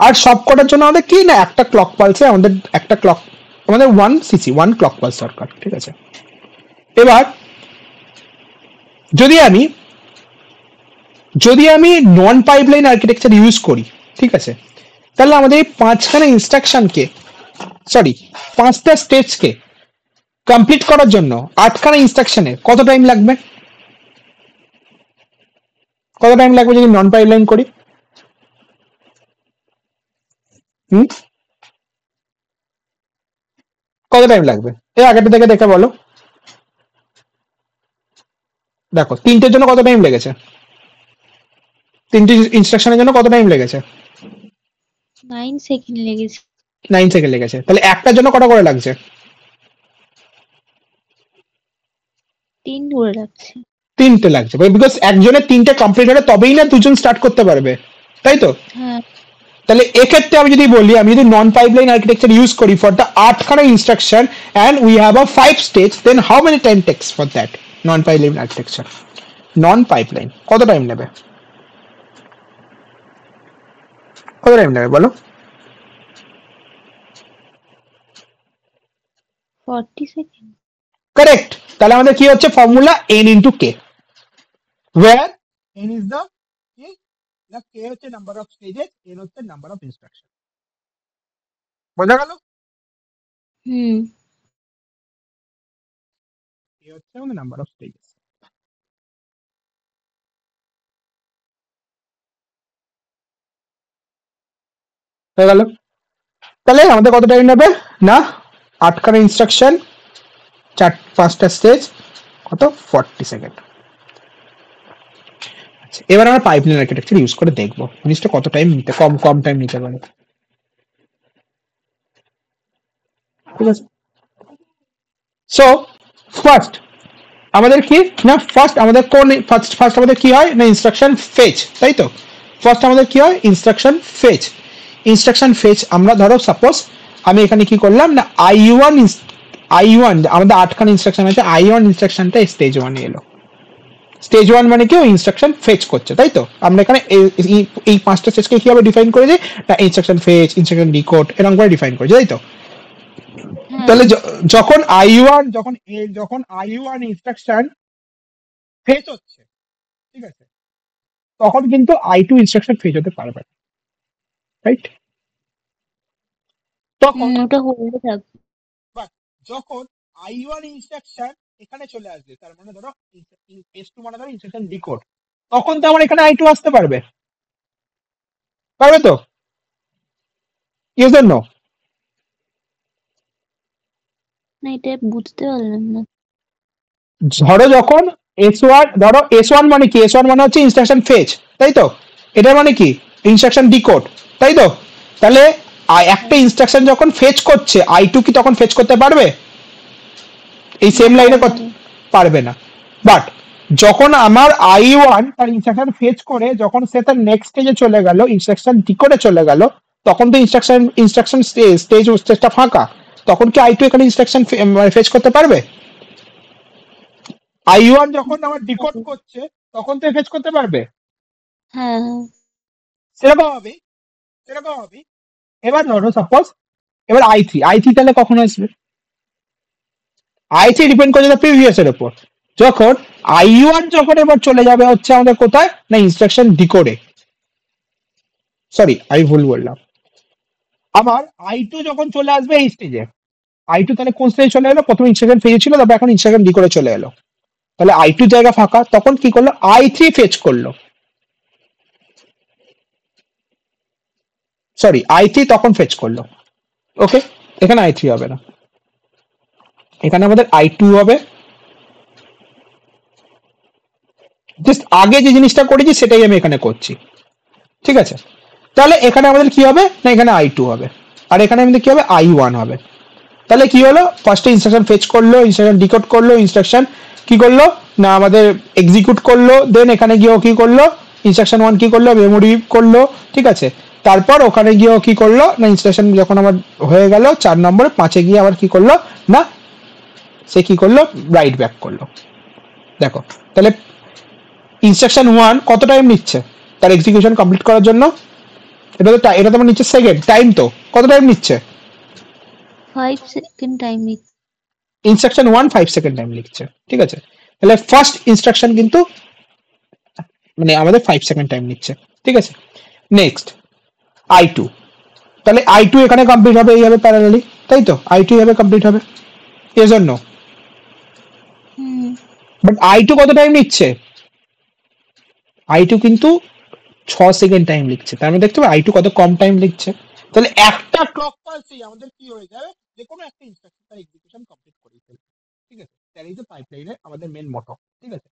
আর সবকটার জন্য আমাদের কি না, একটা ক্লক পালসে আমাদের একটা ক্লক, আমাদের 1 ক্লক পালস দরকার, ঠিক আছে? এবার যদি আমি নন পাইপলাইন আর্কিটেকচার ইউজ করি, ঠিক আছে, তাহলে আমাদের এই 5খানা ইনস্ট্রাকশনকে, সরি 5টা স্টেজকে কমপ্লিট করার জন্য 8খানা ইনস্ট্রাকশনে কত টাইম লাগবে, যদি নন পাইপলাইন করি? কত টাইম লাগবে, এই আগেরটা থেকে দেখে বলো। দেখো 3টের জন্য কত টাইম লেগেছে, 3টে ইনস্ট্রাকশনের জন্য কত টাইম লেগেছে, 9 সেকেন্ড লেগেছে। 9 সেকেন্ড লেগেছে। তাহলে একটার জন্য কটা করে লাগছে, 3 করে লাগছে। 3টে লাগছে, বিকজ একজনের 3টে কমপ্লিট হলে তবেই না দুজন স্টার্ট করতে পারবে, তাই তো? হ্যাঁ। তাহলে এক্ষেত্রে আমি যদি বলি, আমি যদি নন পাইপলাইন আর্কিটেকচার ইউজ করি ফর দ্য 8খানা instruction and we have a 5 stage, then how many time takes for that non pipeline architecture? Non pipeline কত টাইম নেবে? কত টাইম নেবে বলো? 40 সেকেন্ড। কারেক্ট। তাহলে আমাদের কি হচ্ছে formula n into k, where n is the k হচ্ছে নাম্বার অফ স্টেজেস, n হচ্ছে নাম্বার অফ ইনস্ট্রাকশন। বোঝা গেল? হুম। k হচ্ছে আমাদের নাম্বার অফ স্টেজেস। হয়ে গেল? তাহলে আমাদের কত টাইম নেবে না 8খানা ইনস্ট্রাকশন, 5টা স্টেজ, কত 40 সেকেন্ড। আচ্ছা, এবার আমরা পাইপলাইন আর্কিটেকচার ইউজ করে দেখবো জিনিসটা কত টাইম নিতে, কম টাইম নিতে পারে। ঠিক আছে, সো ফার্স্ট আমাদের কি না ফার্স্ট আমাদের কোন ফার্স্ট আমাদের কি হয় না ইনস্ট্রাকশন ফেচ, তাই তো? ফার্স্ট আমাদের কি হয় ইনস্ট্রাকশন ফেচ। ইনস্ট্রাকশন ফেচ আমরা ধরো সাপোজ আমি এখানে কি করলাম না i1 আমাদের 8খানা ইনস্ট্রাকশন আছে, i1 ইনস্ট্রাকশনটা স্টেজ 1 এলো। স্টেজ 1 মানে কি ইনস্ট্রাকশন ফেচ করছে, তাই তো? আমরা এখানে এই 5টা স্টেজকে কিভাবে ডিফাইন করেছি না ইনস্ট্রাকশন ফেচ, ইনস্ট্রাকশন ডিকোড এরকম করে ডিফাইন করেছি, তাই তো? তাহলে যখন i1 ইনস্ট্রাকশন ফেচ হচ্ছে, ঠিক আছে, তখন কিন্তু i2 ইনস্ট্রাকশন ফেচ হতে পারবে না, রাইট? তখন ওটা হোল্ডে থাকবে। যখন i1 ইনস্ট্রাকশন এখানে চলে আসবে, তার মানে ধরো s2 মানে ধরো ইনস্ট্রাকশন ডিকোড, তখন তো আমার এখানে i2 আসতে পারবে তো? Yes or no? না, এটা বুঝতে পারলাম না। ধরো যখন s1 মানে কি, s1 মানে হচ্ছে ইনস্ট্রাকশন ফেচ, তাই তো? এটা মানে কি ইনস্ট্রাকশন ডিকোড, তাই তো? তাহলে একটা ইনস্ট্রাকশন যখন ফেচ করছে i2 কি তখন ফেচ করতে পারবে এই সেম লাইনে? পারবে না। বাট যখন আমার i1 তার ইনস্ট্রাকশন ফেচ করে যখন সে তার নেক্সট স্টেজে চলে গেল, ইনস্ট্রাকশন ডিকোডে চলে গেল, তখন তো ইনস্ট্রাকশন স্টেজটা ফাঁকা, তখন কি i2 এখানে ইনস্ট্রাকশন ফেচ করতে পারবে? i1 যখন আমার ডিকোড করছে তখন তো ফেচ করতে পারবে। হ্যাঁ, সেরকম হবে। এবার ধরো সাপোজ এবার i3 তাহলে কখন আসবে? i3 ডিপেন্ড করে দ্য প্রিভিয়াস এর উপর। যখন i1 যখন এবার চলে যাবে হচ্ছে আমাদের কোথায় না ইনস্ট্রাকশন ডিকোডে, সরি আমি ভুল বললাম, আমার i2 যখন চলে আসবে এই স্টেজে, i2 তাহলে কোন স্টেজে চলে এলো? প্রথমে ইনস্ট্রাকশন ফেজে ছিল, তারপর এখন ইনস্ট্রাকশন ডিকোডে চলে এলো। তাহলে i2 জায়গা ফাঁকা, তখন কি করলো i3 ফেচ করলো, সরি i3 তখন ফেচ করলো। ওকে, এখানে i3 হবে না, এখানে আমাদের i2 হবে। জাস্ট আগে যে জিনিসটা করেছি সেটাই আমি এখানে করছি, ঠিক আছে? তাহলে এখানে আমাদের কি হবে না এখানে i2 হবে, আর এখানে আমাদের কি হবে i1 হবে। তাহলে কি হলো, ফার্স্টে ইনস্ট্রাকশন ফেচ করলো, ইনস্ট্রাকশন ডিকোড করলো, ইনস্ট্রাকশন কি করলো না আমাদের এক্সিকিউট করলো, দেন এখানে গিয়েও কি করলো ইনস্ট্রাকশন 1 কি করলো মেমোরি করলো, ঠিক আছে? তারপর ওখানে গিয়েও কি করলো না ইনস্ট্রাকশন যখন আমার হয়ে গেল 4 নম্বরে 5-এ গিয়ে আবার কি করলো না সে কি করলো রাইট ব্যাক করলো। দেখো তাহলে ইনস্ট্রাকশন 1 কত টাইম নিচ্ছে তার এক্সিকিউশন কমপ্লিট করার জন্য? এটা তো নিচ্ছে সেকেন্ড টাইম, তো কত টাইম নিচ্ছে? 5 সেকেন্ড টাইম নিচ্ছে। ইনস্ট্রাকশন 1 5 সেকেন্ড টাইম লিখছে, ঠিক আছে? তাহলে ফার্স্ট ইনস্ট্রাকশন কিন্তু মানে আমাদের 5 সেকেন্ড টাইম নিচ্ছে, ঠিক আছে? নেক্সট i2, তাহলে i2 এখানে কমপ্লিট হবে এইভাবে প্যারালালি, তাই তো? i2 এভাবে কমপ্লিট হবে, yes or no? But i2 কত টাইম নিচ্ছে? i2 কিন্তু 6 সেকেন্ড টাইম লিখছে, তার মানে দেখতে পাবে i2 কত কম টাইম লিখছে। তাহলে একটা ক্লক পালসেই আমাদের কি হয়ে যাবে যে কোনো একটা ইনস্ট্রাকশন তার এক্সিকিউশন কমপ্লিট করে ফেলবে, ঠিক আছে? দ্যাট ইজ দ্য পাইপলাইনের আমাদের মেন মোটো, ঠিক আছে?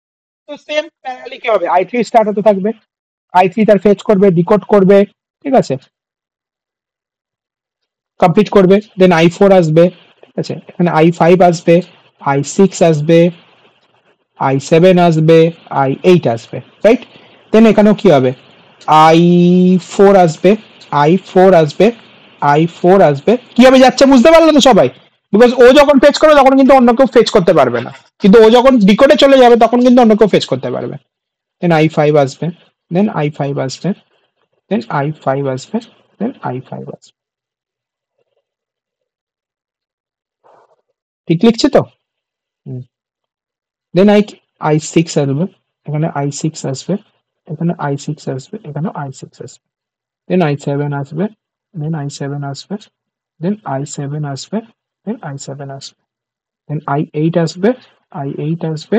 তো সেম প্যারালালি কি হবে i3 স্টার্ট হতে থাকবে, i3 তার ফেচ করবে, ডিকোড করবে, ঠিক আছে, কমপ্লিট করবে, দেন i4 আসবে, ঠিক আছে? এখানে i5 আসবে, i6 আসবে, i7 আসবে, i8 আসবে, রাইট? দেন এখানেও কি হবে i4 আসবে, i4 আসবে, কিভাবে যাচ্ছে বুঝতে পারলো তো সবাই? বিকজ ও যখন ফেচ করবে তখন কিন্তু অন্য কেউ ফেচ করতে পারবে না, কিন্তু ও যখন ডিকোডে চলে যাবে তখন কিন্তু অন্য কেউ ফেচ করতে পারবে। দেন i5 আসবে, দেন i5 আসবে, দেন i5 আসবে, দেন i5 আসবে। ঠিক লিখছি তো? দেন i6 আসবে, এখানে i6 আসবে, এখানে i6 আসবে, এখানে i6 আসবে, দেন i7 আসবে, দেন i7 আসবে, দেন i7 আসবে, দেন i7 আসবে, দেন i8 আসবে, i8 আসবে,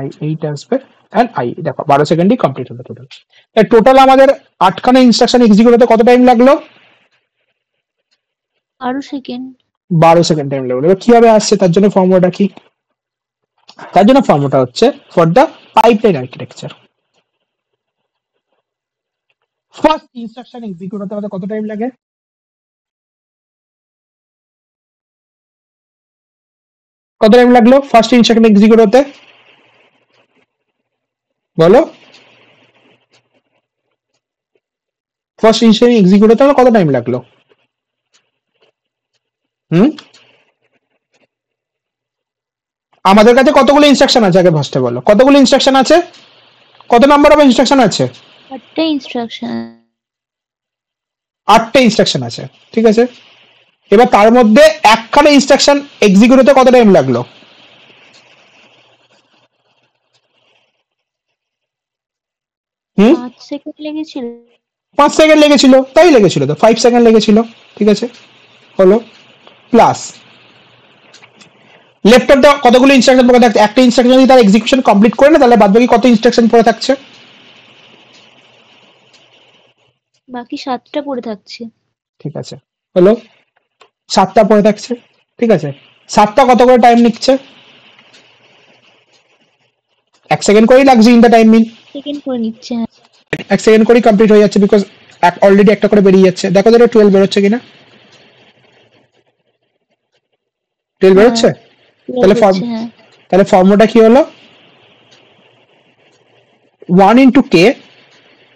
i8 আসবে, এন্ড দেখো 12 সেকেন্ডই কমপ্লিট হলো টোটাল। টোটাল আমাদের 8খানা ইনস্ট্রাকশন এক্সিকিউট হতে কত টাইম লাগলো? 12 সেকেন্ড। 12 সেকেন্ড টাইম লাগলো। এবার কিভাবে আসছে তার জন্য ফর্মুলাটা কি? তার জন্য ফর্মুলাটা হচ্ছে for the pipeline architecture. First instruction execute হতে আমাদের কত টাইম লাগে? কত টাইম লাগলো ফার্স্ট ইনস্ট্রাকশন এক্সিকিউট হতে? বলো। ফার্স্ট ইনস্ট্রাকশন এক্সিকিউট হতে আমার কত টাইম লাগলো? আমাদের কাছে কতগুলো ইনস্ট্রাকশন আছে আগে ফার্স্টে বলো, কতগুলো ইনস্ট্রাকশন আছে? কত নাম্বার অফ ইনস্ট্রাকশন আছে? 8টা ইনস্ট্রাকশন। 8টা ইনস্ট্রাকশন আছে, ঠিক আছে। এবার তার মধ্যে একখানা ইনস্ট্রাকশন এক্সিকিউট হতে কত টাইম লাগলো? হুম 5 সেকেন্ড লেগেছিল। 5 সেকেন্ড লেগেছিল, তাই লেগেছিল তো, 5 সেকেন্ড লেগেছিল, ঠিক আছে হলো। প্লাস লেফট অফ কতগুলো ইনস্ট্রাকশন পড়ে থাকছে? একটা ইনস্ট্রাকশন যদি তার এক্সিকিউশন কমপ্লিট করে না, তাহলে বাদ বাকি কত ইনস্ট্রাকশন পড়ে থাকছে? বাকি 7টা পড়ে থাকছে। ঠিক আছে হলো, 7টা পড়ে থাকছে, ঠিক আছে। 7টা কত করে টাইম নিচ্ছে? 1 সেকেন্ড করেই লাগছে in the time mean. Second করে নিচ্ছে। 1 সেকেন্ড করেই কমপ্লিট হয়ে যাচ্ছে, বিকজ অলরেডি একটা করে বেরিয়ে যাচ্ছে। দেখো ধরো 12 বেরোচ্ছে কিনা, 12 হ্যাঁ বেরোচ্ছে। তাহলে হচ্ছে। হ্যাঁ তাহলে ফর্মুলাটা কি হলো? 1 ইন্টু কে,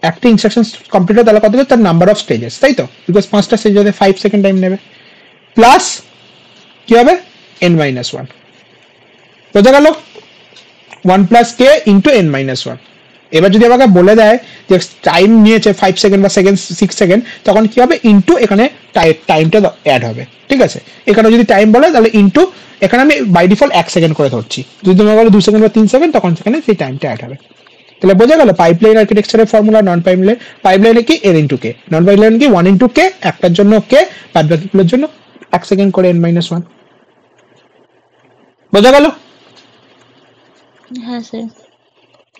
একটা ইনস্ট্রাকশন কমপ্লিট হয় তাহলে কত হবে? তার নাম্বার অফ স্টেজেস, তাই তো, বিকজ 5টা স্টেজ হতে 5 সেকেন্ড টাইম নেবে। প্লাস কি হবে? n-1, বোঝা গেল? 1 প্লাস কে ইন্টু n-1। এবার যদি আমাকে বলে দেয় যে টাইম নিয়েছে 5 সেকেন্ড বা 6 সেকেন্ড, তখন কি হবে? ইন্টু এখানে টাইমটা অ্যাড হবে, ঠিক আছে। এখানে যদি টাইম বলে তাহলে ইন্টু, এখানে আমি বাই ডিফল্ট 1 সেকেন্ড করে ধরছি, যদি তোমার বলে 2 সেকেন্ড বা 3 সেকেন্ড, তখন সেখানে সেই টাইমটা অ্যাড হবে। তাহলে বোঝা গেল পাইপলাইন আর্কিটেকচারের ফর্মুলা। নন পাইপলাইন, পাইপলাইনে কি n ইন্টু কে, নন পাইপলাইন কি 1 ইন্টু কে, একটার জন্য কে, বাদ বাকিগুলোর জন্য 1 সেকেন্ড করে n-1। বোঝা গেল? হ্যাঁ স্যার।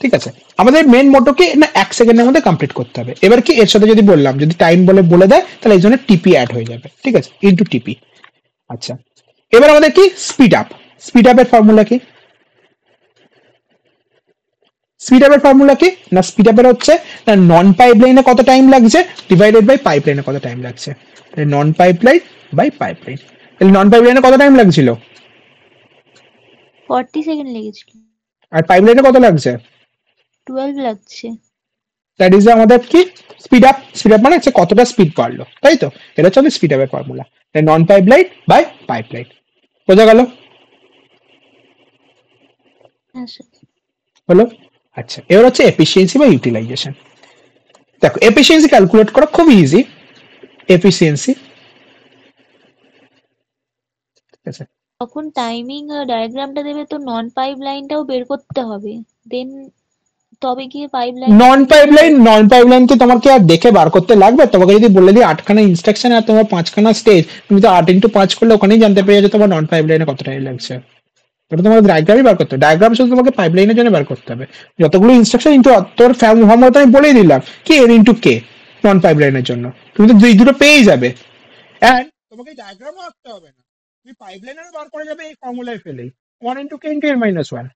ঠিক আছে, আমাদের মেন মোটো কি না 1 সেকেন্ডের মধ্যে কমপ্লিট করতে হবে। এবার কি এর সাথে যদি বললাম, যদি টাইম বলে দেয়, তাহলে এই জন্য টিপি অ্যাড হয়ে যাবে, ঠিক আছে, ইনটু টিপি। আচ্ছা, এবার আমাদের কি স্পিড আপ। স্পিড আপের ফর্মুলা কি? স্পিড আপের ফর্মুলা কি না, স্পিড আপের হচ্ছে না নন পাইপলাইনে কত টাইম লাগছে ডিভাইডেড বাই পাইপলাইনে কত টাইম লাগছে। নন পাইপলাইন বাই পাইপলাইন। তাহলে নন পাইপলাইনে কত টাইম লাগছিল? 40 সেকেন্ড লেগেছিল। আর পাইপলাইনে কত লাগছে? 12 লাগছে। দ্যাট ইজ আমাদের কি স্পিড আপ। স্পিড আপ মানে হচ্ছে কতটা স্পিড বাড়লো, তাই তো। এটা হচ্ছে আমাদের স্পিড আপের formula, non pipeline by pipeline. বোঝা গেল? হ্যাঁ স্যার। হলো। আচ্ছা, এবার হচ্ছে এফিসিয়েন্সি বা ইউটিলাইজেশন। দেখো এফিসিয়েন্সি ক্যালকুলেট করা খুব ইজি। এফিসিয়েন্সি, ঠিক আছে, তখন টাইমিং ডায়াগ্রামটা দেবে তো নন পাইপ লাইনটাও বের করতে হবে, দেন তবে গিয়ে পাইপ লাইন। নন পাইপলাইন কি তোমাকে আর দেখে বার করতে লাগবে? তোমাকে যদি বলে দিই 8খানা ইনস্ট্রাকশন আর তোমার 5খানা স্টেজ, তুমি তো 8 ইন্টু 5 করলে ওখানেই জানতে পেরে যাবে তোমার নন পাইপলাইনে কত টাইম লাগছে। ওটা তোমার ডায়াগ্রামই বার করতে হবে। ডায়াগ্রাম শুধু তোমাকে পাইপলাইনের জন্য বার করতে হবে। যতগুলো ইনস্ট্রাকশন ইন্টু তোর ফর্মুলা আমি বলেই দিলাম কি n ইন্টু কে নন পাইপলাইনের জন্য, তুমি তো দুটো পেয়েই যাবে। এন্ড তোমাকে ডায়াগ্রামও আঁকতে হবে না, তুমি পাইপলাইনেরও বার করে যাবে এই ফর্মুলায় ফেলেই, 1 ইন্টু কে ইন্টু n-1।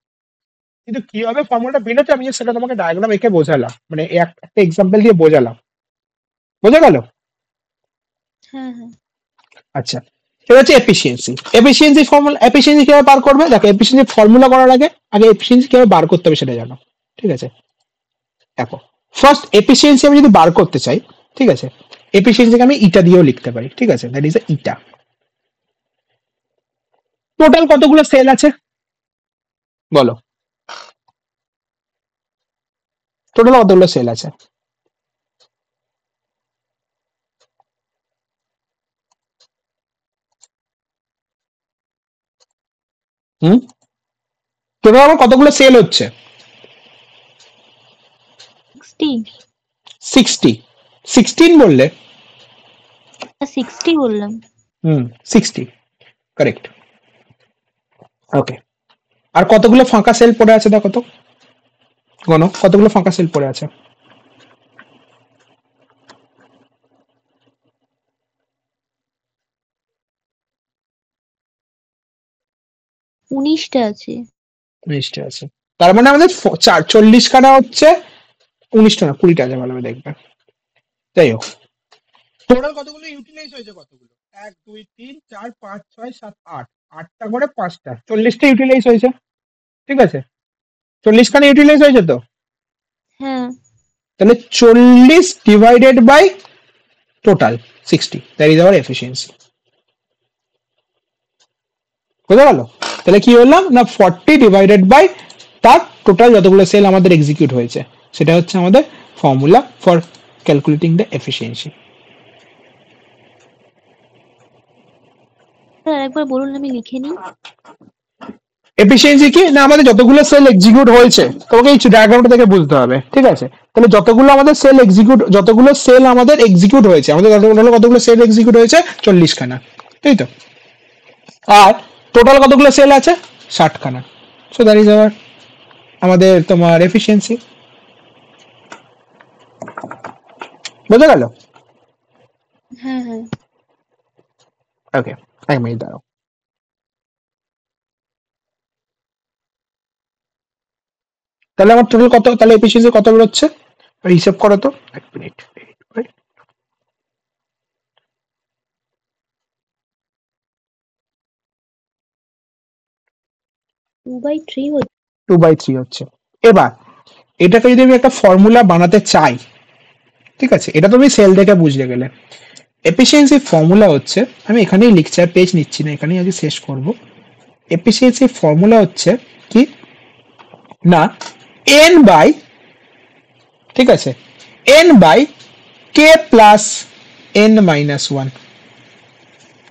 কিন্তু কিভাবে ফর্মুলাটা বেরোচ্ছে আমি সেটা তোমাকে ডায়াগ্রাম এঁকে বোঝালাম, মানে একটা এক্সাম্পল দিয়ে বোঝালাম। বোঝা গেল? হ্যাঁ হ্যাঁ। আচ্ছা, এটা হচ্ছে এফিসিয়েন্সি। এফিসিয়েন্সি ফর্মুলা, এফিসিয়েন্সি কিভাবে বার করবে? দেখো এফিসিয়েন্সি ফর্মুলা করার আগে এফিসিয়েন্সি কিভাবে বার করতে হবে সেটা জানো, ঠিক আছে। দেখো ফার্স্ট এফিসিয়েন্সি আমি যদি বার করতে চাই, ঠিক আছে, এফিসিয়েন্সিকে আমি ইটা দিয়েও লিখতে পারি, ঠিক আছে, দ্যাট ইজ ইটা। টোটাল কতগুলো সেল আছে বলো? টোটাল কতগুলো সেল আছে? হুম, টোটাল আমার কতগুলো সেল হচ্ছে? 60 60, 16 বললে? 60 বললাম। 60, কারেক্ট। ওকে, আর কতগুলো ফাঁকা সেল পড়ে আছে দেখো তো, গণ কতগুলো ফাঁকা সেল পড়ে আছে? 19টা আছে। 19টা আছে, তার মানে আমাদের 40 খানা হচ্ছে, 19টা না 20টা আছে, ভালো করে দেখবে। যাই হোক, টোটাল কতগুলো ইউটিলাইজ হয়েছে, কতগুলো? 1 2 3 4 5 6 7 8, 8টা করে 5টা, 40টা ইউটিলাইজ হয়েছে। ঠিক আছে, 40 খানা ইউটিলাইজ হয়েছে তো, হ্যাঁ, তাহলে 40 divided by total 60, that is our efficiency. বুঝা গেল? তাহলে কি বললাম না, 40 ডিভাইডেড বাই তার টোটাল যতগুলো সেল আমাদের এক্সিকিউট হয়েছে, সেটা হচ্ছে আমাদের formula for calculating the efficiency. Sir একবার বলুন, আমি লিখে নিই। এফিসিয়েন্সি কি না, আমাদের যতগুলো সেল এক্সিকিউট হয়েছে, তোমাকে এই ডায়াগ্রামটা থেকে বুঝতে হবে। ঠিক আছে, তাহলে যতগুলো আমাদের সেল এক্সিকিউট, যতগুলো সেল আমাদের এক্সিকিউট হয়েছে, আমাদের কতগুলো সেল এক্সিকিউট হয়েছে? 40 খানা, তাই তো। আর টোটাল কতগুলো সেল আছে? 60 খানা। সো দ্যাট ইজ আওয়ার, আমাদের তোমার এফিসিয়েন্সি। বোঝা গেল? হ্যাঁ হ্যাঁ। ওকে, এক মিনিট দাঁড়াও। তাহলে আমার টোটাল কত, তাহলে এফিসিয়েন্সি কত বেরোচ্ছে? হিসাব করো তো, এক মিনিট। 2/3 হচ্ছে। 2/3 হচ্ছে। এবার এটাকে যদি আমি একটা ফর্মুলা বানাতে চাই, ঠিক আছে, এটা তুমি সেল দেখে বুঝলে গেলে। এফিসিয়েন্সি ফর্মুলা হচ্ছে, আমি এখানেই লিখছি আর পেজ নিচ্ছি না, এখানেই আজ শেষ করব। এফিসিয়েন্সি ফর্মুলা হচ্ছে কি না, এন বাই, ঠিক আছে, N by K plus N minus one.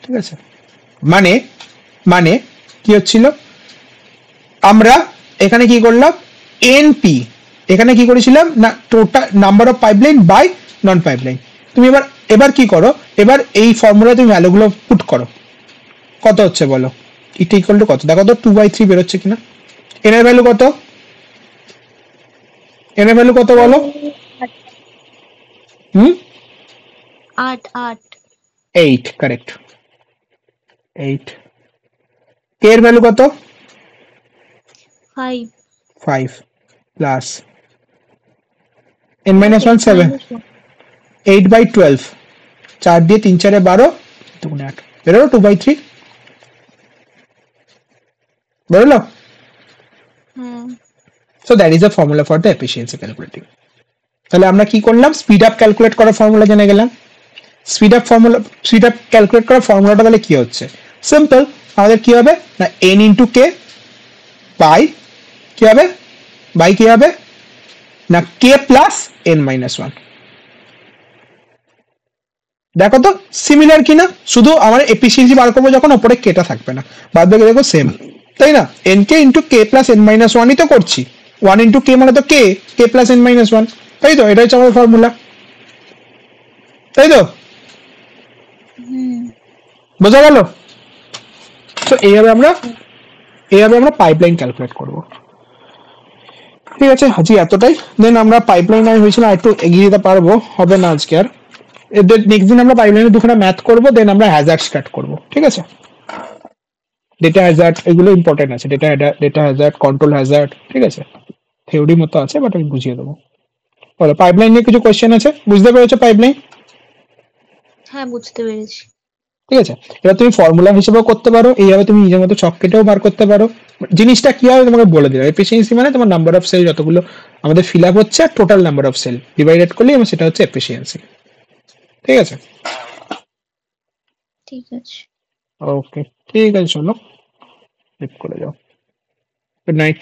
ঠিক আছে, মানে মানে কি হচ্ছিল, আমরা এখানে কি করলাম, এনপি, এখানে কি করেছিলাম না, total number of pipeline by non pipeline. তুমি এবার এবার কি করো, এবার এই ফর্মুলা তুমি ভ্যালুগুলো পুট করো, কত হচ্ছে বলো, ইট ইকুয়াল টু কত, দেখো তো 2/3 বেরোচ্ছে কিনা। এন এর ভ্যালু কত, এন এর ভ্যালু কত বলো? 8 8 8, কারেক্ট, 8। কে এর ভ্যালু কত? 5 5 প্লাস এন মাইনাস 1 7, 8/12, 4 দিয়ে 3 4 12, 2 8 বেরোলো 2/3 বেরোলো। হ্যাঁ। So that is the formula for the efficiency calculating. তাহলে আমরা কি করলাম, স্পিড আপ ক্যালকুলেট করার ফর্মুলা জেনে গেলাম। Speed up formula, speed up calculate করার ফর্মুলাটা তাহলে কি হচ্ছে, সিম্পল, আমাদের কি হবে না, এন ইন্টু কে বাই কি হবে, বাই কি হবে না, কে প্লাস এন মাইনাস ওয়ান। দেখো তো সিমিলার কিনা, শুধু আমার এফিসিয়েন্সি বার করবো যখন, ওপরে কেটা থাকবে না, বাদ বাকি দেখো সেম, তাই না? N K into k plus N minus ওয়ানই তো করছি, 1 ইন্টু কে মানে তো কে, কে প্লাস এন মাইনাস ওয়ান, তাই তো, এটা হচ্ছে আমাদের ফর্মুলা, তাই তো, বোঝা গেল? তো এইভাবে আমরা পাইপলাইন ক্যালকুলেট করব। ঠিক আছে, আজকে এতটাই। দেন আমরা পাইপলাইন আমি হয়েছিল একটু এগিয়ে যেতে পারবো, হবে না আজকে আর। এদের নেক্সট দিন আমরা পাইপলাইনে দুখানা ম্যাথ করবো, দেন আমরা হ্যাজার্ড স্টার্ট করবো। ঠিক আছে, ডেটা হ্যাজার্ড এগুলো ইম্পর্টেন্ট আছে, ডেটা হ্যাজার্ড, কন্ট্রোল হ্যাজার্ড, ঠিক আছে, থিওরি মতো আছে, বাট আমি বুঝিয়ে দেবো। বলো, পাইপলাইন নিয়ে কিছু কোয়েশ্চেন আছে, বুঝতে পেরেছো পাইপলাইন? হ্যাঁ, বুঝতে পেরেছি। ঠিক আছে, এবার তুমি ফর্মুলা হিসেবেও করতে পারো, এইভাবে তুমি নিজের মতো ছক কেটেও বার করতে পারো। জিনিসটা কি হবে তোমাকে বলে দিলাম, এফিসিয়েন্সি মানে তোমার নাম্বার অফ সেল যতগুলো আমাদের ফিল আপ হচ্ছে, total number of cell divided করলে এবং সেটা হচ্ছে এফিসিয়েন্সি। ঠিক আছে, ঠিক আছে। ওকে, ঠিক আছে, চলো লিভ করে যাও, গুড নাইট।